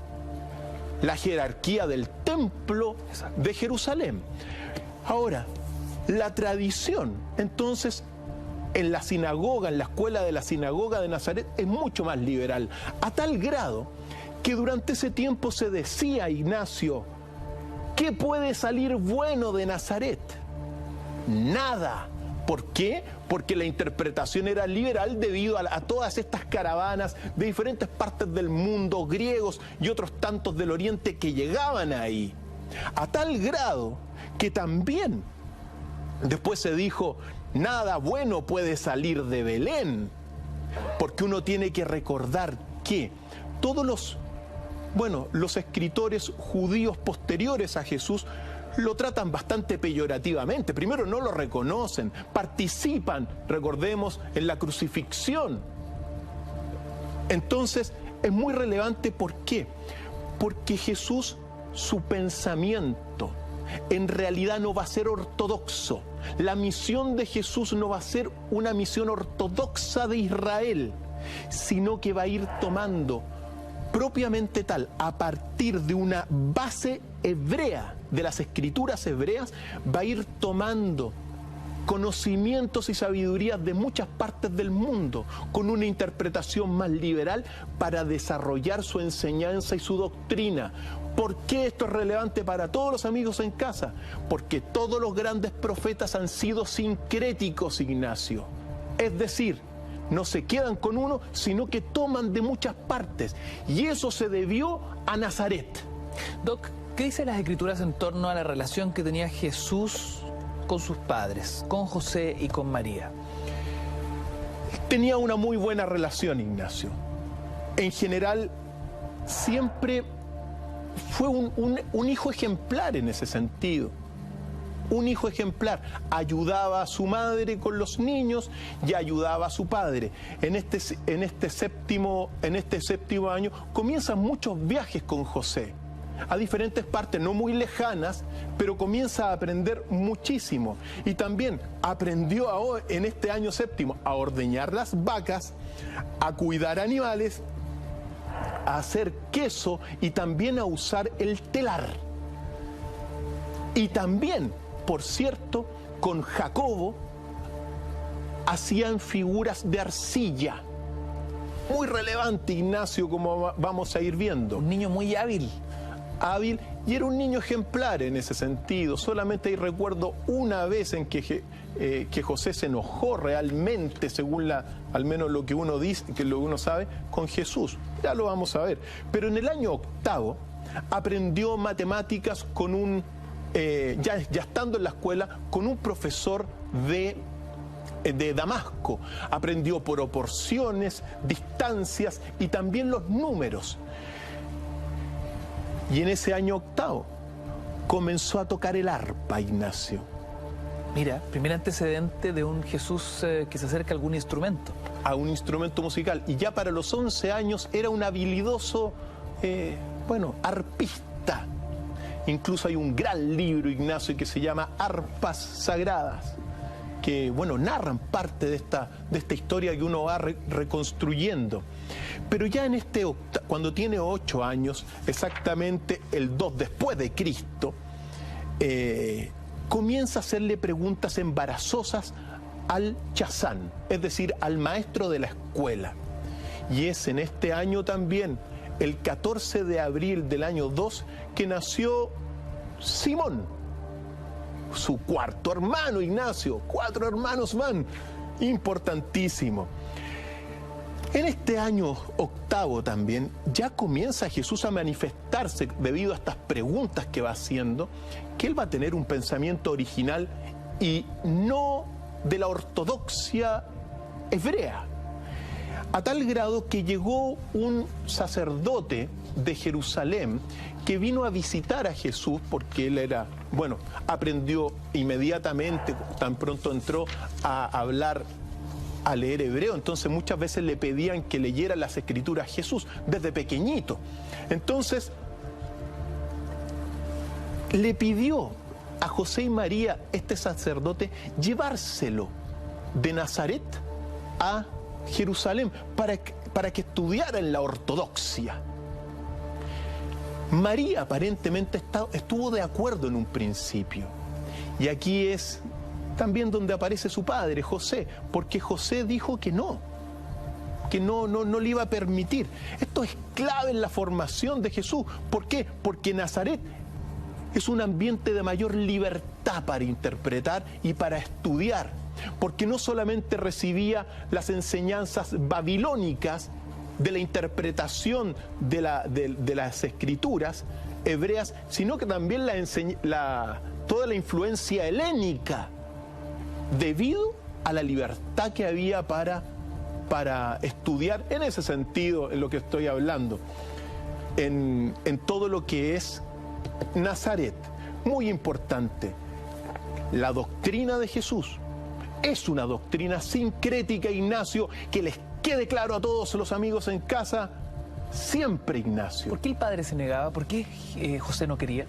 la jerarquía del templo de Jerusalén. Ahora, la tradición, entonces, en la sinagoga, en la escuela de la sinagoga de Nazaret, es mucho más liberal, a tal grado que durante ese tiempo se decía, Ignacio, ¿qué puede salir bueno de Nazaret? Nada. ¿Por qué? Porque la interpretación era liberal debido a todas estas caravanas de diferentes partes del mundo, griegos y otros tantos del Oriente que llegaban ahí. A tal grado que también después se dijo, nada bueno puede salir de Belén, porque uno tiene que recordar que todos los escritores judíos posteriores a Jesús lo tratan bastante peyorativamente. Primero, no lo reconocen, participan, recordemos, en la crucifixión. Entonces, es muy relevante, ¿por qué? Porque Jesús, su pensamiento, en realidad no va a ser ortodoxo. La misión de Jesús no va a ser una misión ortodoxa de Israel, sino que va a ir tomando propiamente tal, a partir de una base hebrea, de las escrituras hebreas, va a ir tomando conocimientos y sabidurías de muchas partes del mundo, con una interpretación más liberal para desarrollar su enseñanza y su doctrina. ¿Por qué esto es relevante para todos los amigos en casa? Porque todos los grandes profetas han sido sincréticos, Ignacio. Es decir, no se quedan con uno, sino que toman de muchas partes. Y eso se debió a Nazaret. Doc, ¿qué dicen las escrituras en torno a la relación que tenía Jesús con sus padres, con José y con María? Tenía una muy buena relación, Ignacio. En general, siempre fue un hijo ejemplar en ese sentido. Un hijo ejemplar. Ayudaba a su madre con los niños y ayudaba a su padre. En este séptimo año comienzan muchos viajes con José a diferentes partes, no muy lejanas, pero comienza a aprender muchísimo. Y también aprendió en este año séptimo a ordeñar las vacas, a cuidar animales, a hacer queso y también a usar el telar. Y también, por cierto, con Jacobo hacían figuras de arcilla. Muy relevante, Ignacio, como vamos a ir viendo. Un niño muy hábil. Y era un niño ejemplar en ese sentido. Solamente ahí recuerdo una vez en que José se enojó realmente, según al menos lo que uno dice, que lo que uno sabe, con Jesús. Ya lo vamos a ver. Pero en el año octavo aprendió matemáticas con ya estando en la escuela, con un profesor de Damasco. Aprendió proporciones, distancias y también los números. Y en ese año octavo comenzó a tocar el arpa, Ignacio. Mira, primer antecedente de un Jesús que se acerca a algún instrumento. A un instrumento musical. Y ya para los 11 años era un habilidoso, arpista. Incluso hay un gran libro, Ignacio, que se llama Arpas Sagradas, que, narran parte de esta historia que uno va reconstruyendo. Pero ya cuando tiene 8 años, exactamente el 2 después de Cristo, comienza a hacerle preguntas embarazosas al chazán, es decir, al maestro de la escuela. Y es en este año también, el 14 de abril del año 2, que nació Simón, su cuarto hermano, Ignacio. 4 hermanos van, importantísimo. En este año octavo también ya comienza Jesús a manifestarse debido a estas preguntas que va haciendo, que él va a tener un pensamiento original y no de la ortodoxia hebrea. A tal grado que llegó un sacerdote de Jerusalén que vino a visitar a Jesús porque él era, bueno, aprendió inmediatamente, tan pronto entró a hablar, a leer hebreo, entonces muchas veces le pedían que leyera las escrituras a Jesús desde pequeñito. Entonces le pidió a José y María, este sacerdote, llevárselo de Nazaret a Jerusalén para que estudiara en la ortodoxia. María aparentemente estuvo de acuerdo en un principio. Y aquí es también donde aparece su padre, José, porque José dijo que no le iba a permitir. Esto es clave en la formación de Jesús. ¿Por qué? Porque Nazaret es un ambiente de mayor libertad para interpretar y para estudiar, porque no solamente recibía las enseñanzas babilónicas de la interpretación de las escrituras hebreas, sino que también toda la influencia helénica, debido a la libertad que había para estudiar en ese sentido, en lo que estoy hablando, en todo lo que es Nazaret. Muy importante, la doctrina de Jesús es una doctrina sincrética, Ignacio, que les quede claro a todos los amigos en casa, siempre, Ignacio. ¿Por qué el padre se negaba? ¿Por qué José no quería?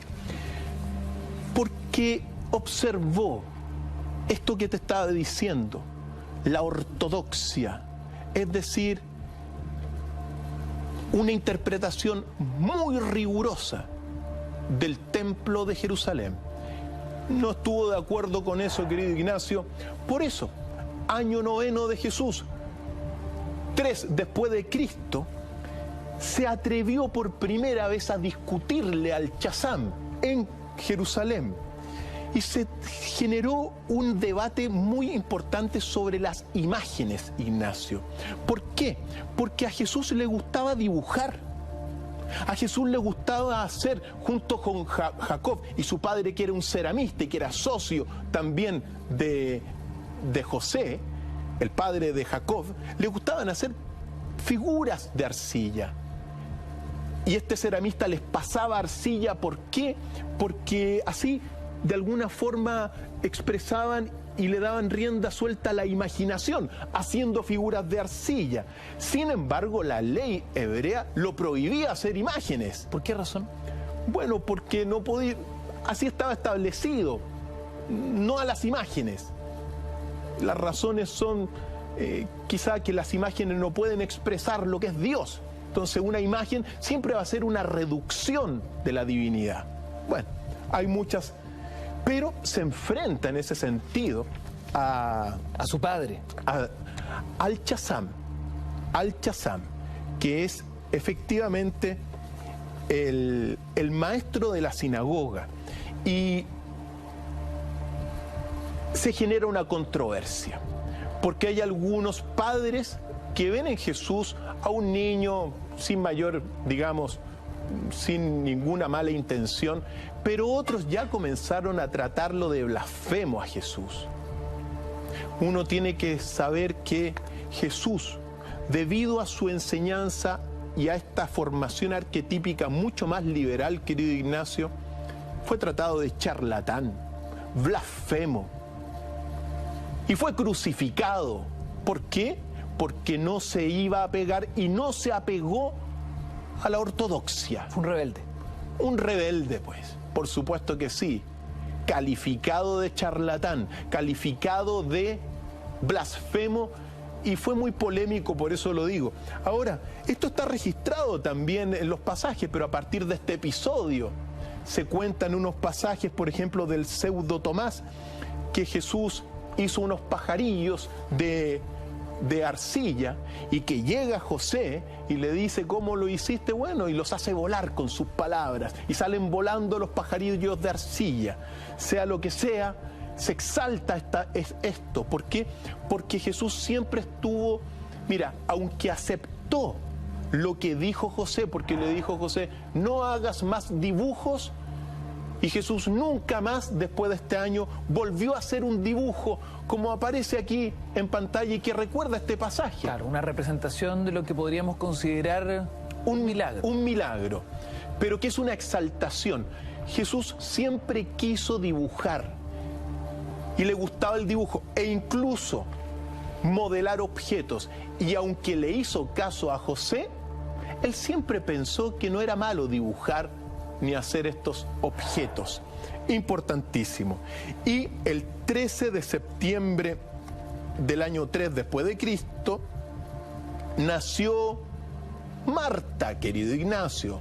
Porque observó esto que te estaba diciendo, la ortodoxia, es decir, una interpretación muy rigurosa del templo de Jerusalén. No estuvo de acuerdo con eso, querido Ignacio. Por eso, año 9 de Jesús, 3 después de Cristo, se atrevió por primera vez a discutirle al Chazam en Jerusalén. Y se generó un debate muy importante sobre las imágenes, Ignacio. ¿Por qué? Porque a Jesús le gustaba dibujar. A Jesús le gustaba hacer, junto con Jacob y su padre, que era un ceramista y que era socio también de José, el padre de Jacob, le gustaban hacer figuras de arcilla. Y este ceramista les pasaba arcilla. ¿Por qué? Porque así, de alguna forma, expresaban y le daban rienda suelta a la imaginación, haciendo figuras de arcilla. Sin embargo, la ley hebrea lo prohibía hacer imágenes. ¿Por qué razón? Bueno, porque no podía, así estaba establecido, no a las imágenes. Las razones son quizá que las imágenes no pueden expresar lo que es Dios. Entonces una imagen siempre va a ser una reducción de la divinidad. Bueno, hay muchas, pero se enfrenta en ese sentido a su padre, al Chazam, que es efectivamente el maestro de la sinagoga. Y se genera una controversia, porque hay algunos padres que ven en Jesús a un niño sin mayor, digamos, sin ninguna mala intención, pero otros ya comenzaron a tratarlo de blasfemo a Jesús. Uno tiene que saber que Jesús, debido a su enseñanza y a esta formación arquetípica mucho más liberal, querido Ignacio, fue tratado de charlatán, blasfemo, y fue crucificado. ¿Por qué? Porque no se iba a pegar y no se apegó a la ortodoxia. Fue un rebelde. Un rebelde, pues, por supuesto que sí. Calificado de charlatán, calificado de blasfemo, y fue muy polémico, por eso lo digo. Ahora, esto está registrado también en los pasajes, pero a partir de este episodio se cuentan unos pasajes, por ejemplo, del pseudo Tomás, que Jesús hizo unos pajarillos de arcilla y que llega José y le dice: ¿cómo lo hiciste? Bueno, y los hace volar con sus palabras y salen volando los pajarillos de arcilla. Sea lo que sea, se exalta esto. ¿Por qué? Porque Jesús siempre estuvo, mira, aunque aceptó lo que dijo José, porque le dijo José: no hagas más dibujos Y Jesús nunca más, después de este año, volvió a hacer un dibujo como aparece aquí en pantalla y que recuerda este pasaje. Claro, una representación de lo que podríamos considerar un milagro. Un milagro, pero que es una exaltación. Jesús siempre quiso dibujar y le gustaba el dibujo e incluso modelar objetos. Y aunque le hizo caso a José, él siempre pensó que no era malo dibujar ni hacer estos objetos. Importantísimo. Y el 13 de septiembre del año 3 después de Cristo nació Marta, querido Ignacio,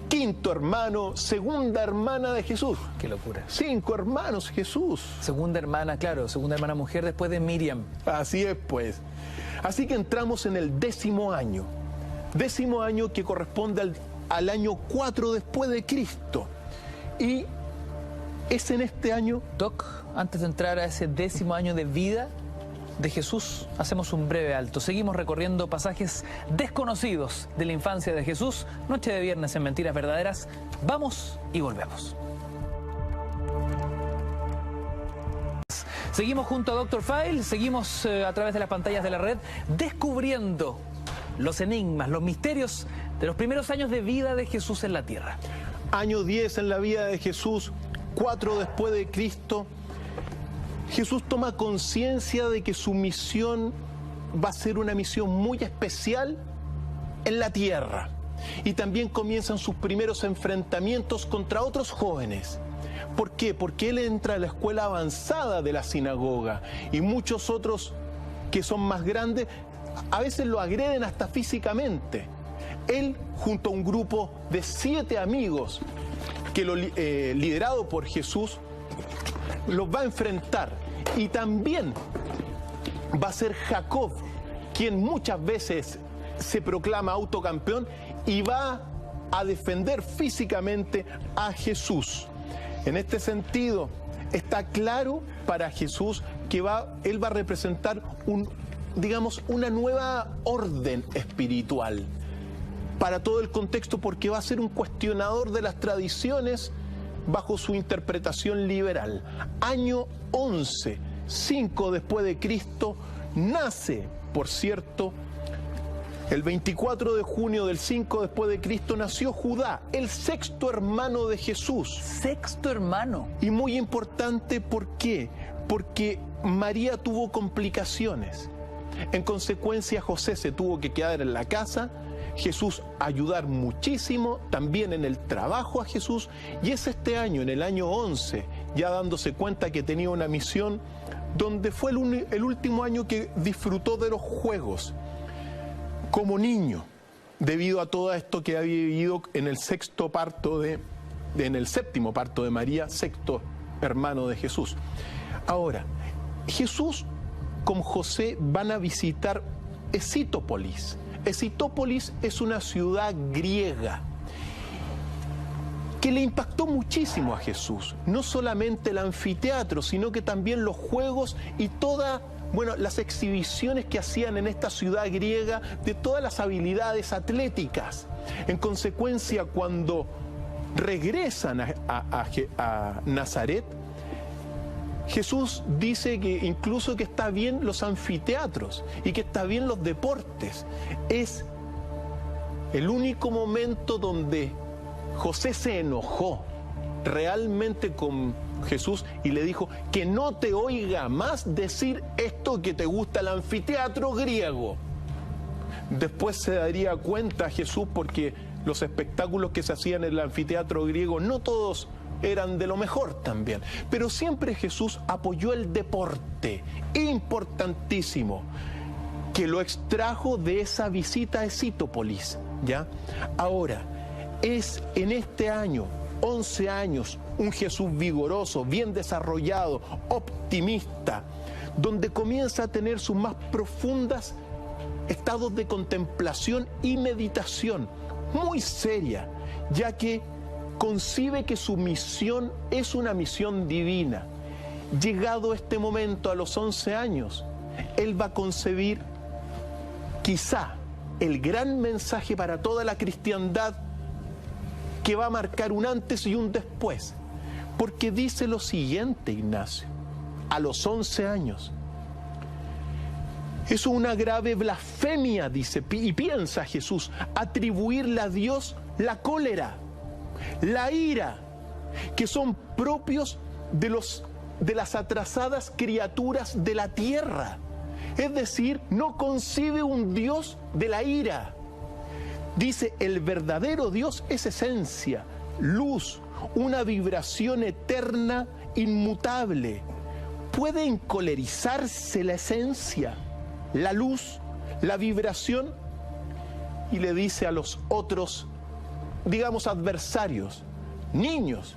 quinto hermano, segunda hermana de Jesús. Qué locura. 5 hermanos Jesús. Segunda hermana, claro, segunda hermana mujer después de Miriam. Así es, pues. Así que entramos en el 10º año. 10º año que corresponde al año 4 después de Cristo. Y es en este año... Doc, antes de entrar a ese 10º año de vida de Jesús, hacemos un breve alto. Seguimos recorriendo pasajes desconocidos de la infancia de Jesús. Noche de viernes en Mentiras Verdaderas. Vamos y volvemos. Seguimos junto a Dr. File, seguimos a través de las pantallas de la red, descubriendo los enigmas, los misterios de los primeros años de vida de Jesús en la tierra. Año 10 en la vida de Jesús, 4 después de Cristo. Jesús toma conciencia de que su misión va a ser una misión muy especial en la tierra. Y también comienzan sus primeros enfrentamientos contra otros jóvenes. ¿Por qué? Porque él entra a la escuela avanzada de la sinagoga y muchos otros que son más grandes a veces lo agreden hasta físicamente. Él, junto a un grupo de 7 amigos, que liderado por Jesús, los va a enfrentar. Y también va a ser Jacob, quien muchas veces se proclama autocampeón y va a defender físicamente a Jesús. En este sentido, está claro para Jesús que él va a representar una nueva orden espiritual para todo el contexto, porque va a ser un cuestionador de las tradiciones bajo su interpretación liberal. Año 11, 5 después de Cristo, nace, por cierto, el 24 de junio del 5 después de Cristo, nació Judá, el 6º hermano de Jesús. 6º hermano. Y muy importante, ¿por qué? Porque María tuvo complicaciones. En consecuencia, José se tuvo que quedar en la casa, Jesús ayudar muchísimo, también en el trabajo a Jesús, y es este año, en el año 11, ya dándose cuenta que tenía una misión, donde fue el último año que disfrutó de los juegos como niño, debido a todo esto que había vivido en el 6º parto en el 7º parto de María, 6º hermano de Jesús. Ahora, Jesús con José van a visitar Escitópolis. Escitópolis es una ciudad griega que le impactó muchísimo a Jesús. No solamente el anfiteatro, sino que también los juegos y las exhibiciones que hacían en esta ciudad griega de todas las habilidades atléticas. En consecuencia, cuando regresan a Nazaret, Jesús dice que incluso que está bien los anfiteatros y que está bien los deportes. Es el único momento donde José se enojó realmente con Jesús y le dijo que no te oiga más decir esto, que te gusta el anfiteatro griego. Después se daría cuenta Jesús, porque los espectáculos que se hacían en el anfiteatro griego no todos eran de lo mejor también, pero siempre Jesús apoyó el deporte, importantísimo, que lo extrajo de esa visita a Escitópolis, ¿ya? Ahora, es en este año, 11 años, un Jesús vigoroso, bien desarrollado, optimista, donde comienza a tener sus más profundas estados de contemplación y meditación, muy seria, ya que concibe que su misión es una misión divina. Llegado este momento, a los 11 años, él va a concebir quizá el gran mensaje para toda la cristiandad, que va a marcar un antes y un después, Porque dice lo siguiente, Ignacio, a los 11 años. Es una grave blasfemia, dice, y piensa Jesús, atribuirle a Dios la cólera, la ira, que son propios de las atrasadas criaturas de la tierra. Es decir, no concibe un Dios de la ira. Dice, el verdadero Dios es esencia, luz, una vibración eterna, inmutable. ¿Puede encolerizarse la esencia, la luz, la vibración? Y le dice a los otros, digamos, adversarios, niños,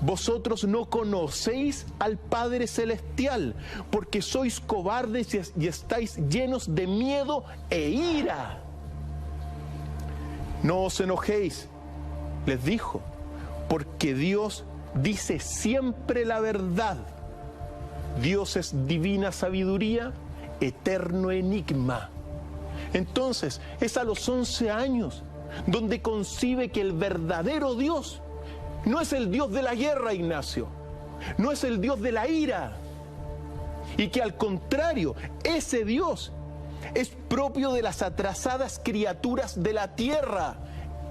vosotros no conocéis al Padre Celestial, porque sois cobardes y estáis llenos de miedo e ira. No os enojéis, les dijo, porque Dios dice siempre la verdad. Dios es divina sabiduría, eterno enigma. Entonces, es a los 11 años donde concibe que el verdadero Dios no es el Dios de la guerra, Ignacio, no es el Dios de la ira, y que al contrario, ese Dios es propio de las atrasadas criaturas de la tierra,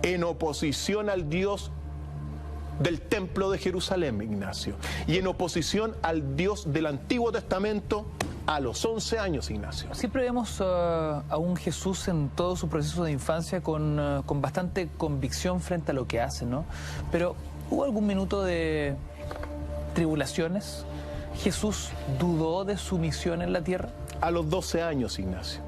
en oposición al Dios del templo de Jerusalén, Ignacio, y en oposición al Dios del Antiguo Testamento a los 11 años, Ignacio. Siempre vemos a un Jesús en todo su proceso de infancia con bastante convicción frente a lo que hace, ¿no? Pero ¿hubo algún minuto de tribulaciones? ¿Jesús dudó de su misión en la tierra? A los 12 años, Ignacio.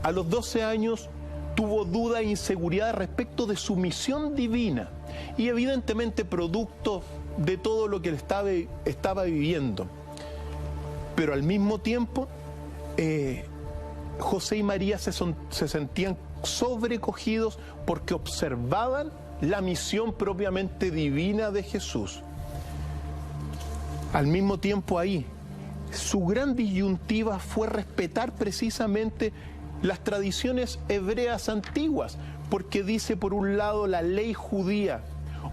A los 12 años tuvo duda e inseguridad respecto de su misión divina, y evidentemente producto de todo lo que él estaba viviendo. Pero al mismo tiempo, José y María se sentían sobrecogidos porque observaban la misión propiamente divina de Jesús. Al mismo tiempo ahí, su gran disyuntiva fue respetar precisamente las tradiciones hebreas antiguas, porque dice por un lado la ley judía,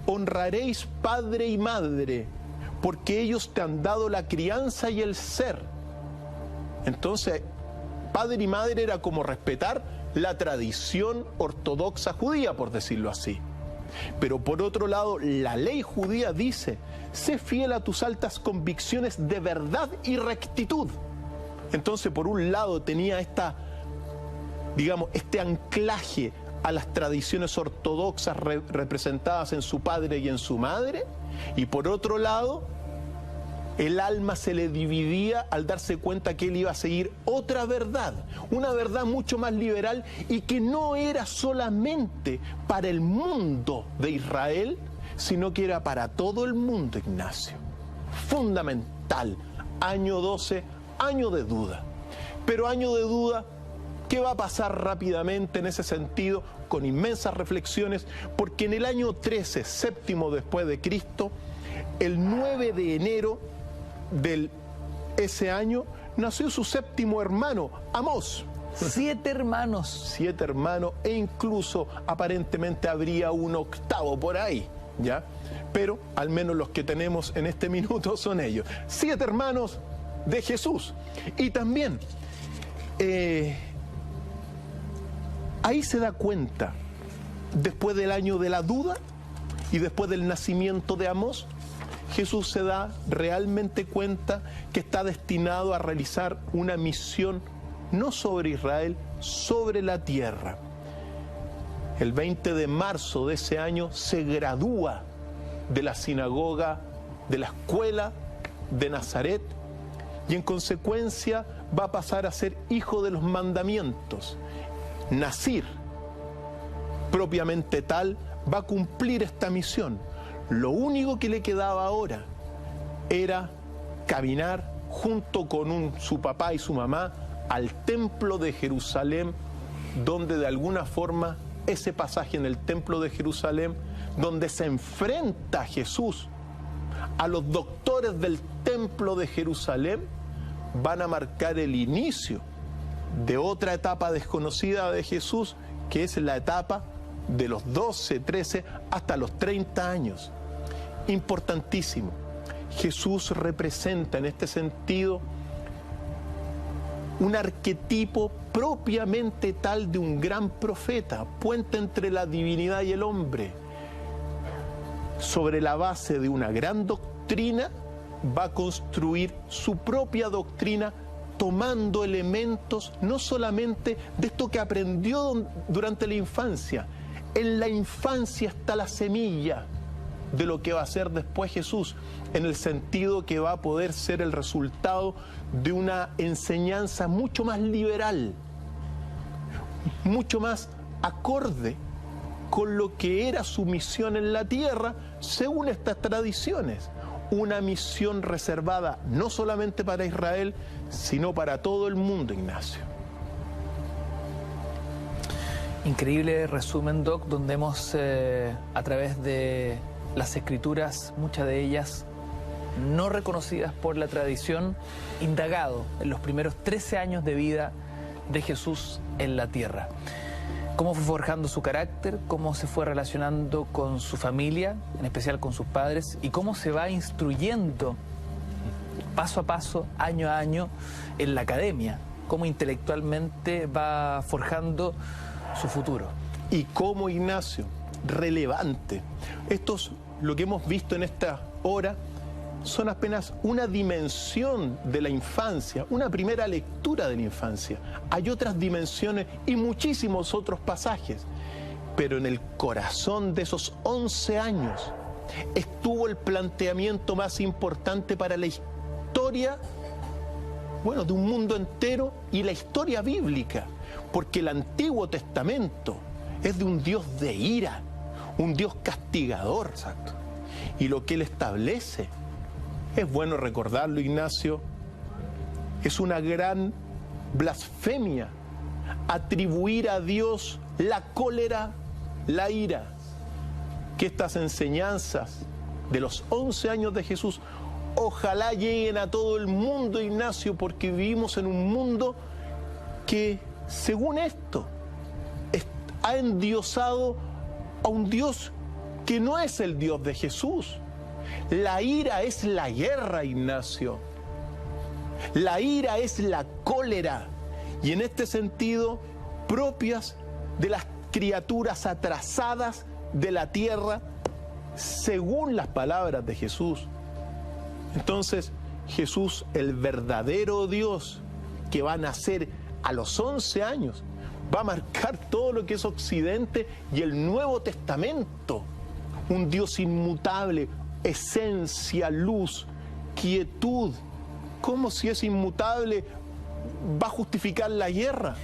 honraréis padre y madre, porque ellos te han dado la crianza y el ser. Entonces, padre y madre era como respetar la tradición ortodoxa judía, por decirlo así. Pero por otro lado, la ley judía dice, sé fiel a tus altas convicciones de verdad y rectitud. Entonces, por un lado tenía este anclaje a las tradiciones ortodoxas representadas en su padre y en su madre, y por otro lado, el alma se le dividía al darse cuenta que él iba a seguir otra verdad, una verdad mucho más liberal y que no era solamente para el mundo de Israel, sino que era para todo el mundo, Ignacio. Fundamental, año 12, año de duda. Pero año de duda que va a pasar rápidamente en ese sentido, con inmensas reflexiones, porque en el año 13, séptimo después de Cristo, el 9 de enero de ese año, nació su séptimo hermano, Amós. 7 hermanos. 7 hermanos, e incluso aparentemente habría un octavo por ahí, ¿ya? Pero al menos los que tenemos en este minuto son ellos. 7 hermanos de Jesús. Y también, ahí se da cuenta, después del año de la duda y después del nacimiento de Amós, Jesús se da realmente cuenta que está destinado a realizar una misión no sobre Israel, sobre la tierra. El 20 de marzo de ese año se gradúa de la sinagoga, de la escuela de Nazaret, y en consecuencia va a pasar a ser hijo de los mandamientos. Nazir, propiamente tal, va a cumplir esta misión. Lo único que le quedaba ahora era caminar junto con su papá y su mamá al templo de Jerusalén, donde de alguna forma ese pasaje en el templo de Jerusalén, donde se enfrenta Jesús a los doctores del templo de Jerusalén, van a marcar el inicio de otra etapa desconocida de Jesús, que es la etapa de los 12, 13 hasta los 30 años. Importantísimo. Jesús representa en este sentido un arquetipo propiamente tal de un gran profeta, puente entre la divinidad y el hombre. Sobre la base de una gran doctrina, va a construir su propia doctrina, tomando elementos no solamente de esto que aprendió durante la infancia. En la infancia está la semilla de lo que va a ser después Jesús, en el sentido que va a poder ser el resultado de una enseñanza mucho más liberal, mucho más acorde con lo que era su misión en la tierra, según estas tradiciones. Una misión reservada no solamente para Israel, sino para todo el mundo, Ignacio. Increíble resumen, Doc, donde hemos, a través de las escrituras, muchas de ellas no reconocidas por la tradición, indagado en los primeros 13 años de vida de Jesús en la tierra. Cómo fue forjando su carácter, cómo se fue relacionando con su familia, en especial con sus padres, y cómo se va instruyendo paso a paso, año a año, en la academia, cómo intelectualmente va forjando su futuro. Y cómo, Ignacio, relevante. Lo que hemos visto en esta hora son apenas una dimensión de la infancia, una primera lectura de la infancia. Hay otras dimensiones y muchísimos otros pasajes, pero en el corazón de esos 11 años estuvo el planteamiento más importante para la historia, de un mundo entero y la historia bíblica, porque el Antiguo Testamento es de un Dios de ira, un Dios castigador. Exacto. Y lo que Él establece, es bueno recordarlo, Ignacio, es una gran blasfemia atribuir a Dios la cólera, la ira. Que estas enseñanzas de los 11 años de Jesús ojalá lleguen a todo el mundo, Ignacio, porque vivimos en un mundo que, según esto, ha endiosado a un Dios que no es el Dios de Jesús. La ira es la guerra, Ignacio. La ira es la cólera. Y en este sentido, propias de las criaturas atrasadas de la tierra, según las palabras de Jesús. Entonces, Jesús, el verdadero Dios, que va a nacer a los 11 años, va a marcar todo lo que es Occidente y el Nuevo Testamento. Un Dios inmutable, esencia, luz, quietud. ¿Cómo, si es inmutable, va a justificar la guerra?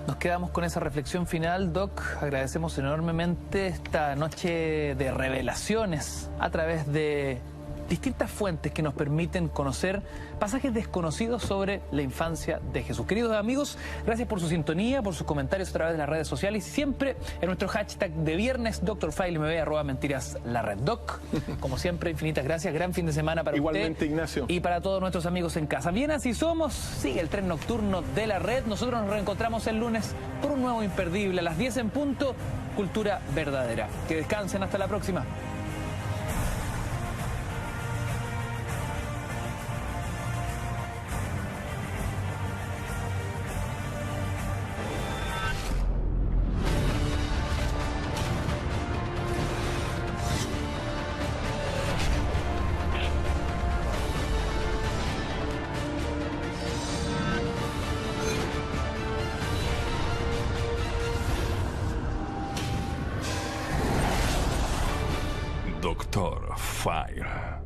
Nos quedamos con esa reflexión final, Doc. Agradecemos enormemente esta noche de revelaciones a través de distintas fuentes que nos permiten conocer pasajes desconocidos sobre la infancia de Jesús. Queridos amigos, gracias por su sintonía, por sus comentarios a través de las redes sociales y siempre en nuestro hashtag de viernes, @DrFileMB, @mentiras_la_red. Doc, como siempre, infinitas gracias, gran fin de semana para igualmente, usted, Ignacio, y para todos nuestros amigos en casa. Bien, así somos, sigue el tren nocturno de la red. Nosotros nos reencontramos el lunes por un nuevo imperdible a las 10 en punto, Cultura Verdadera. Que descansen, hasta la próxima. Dr. File.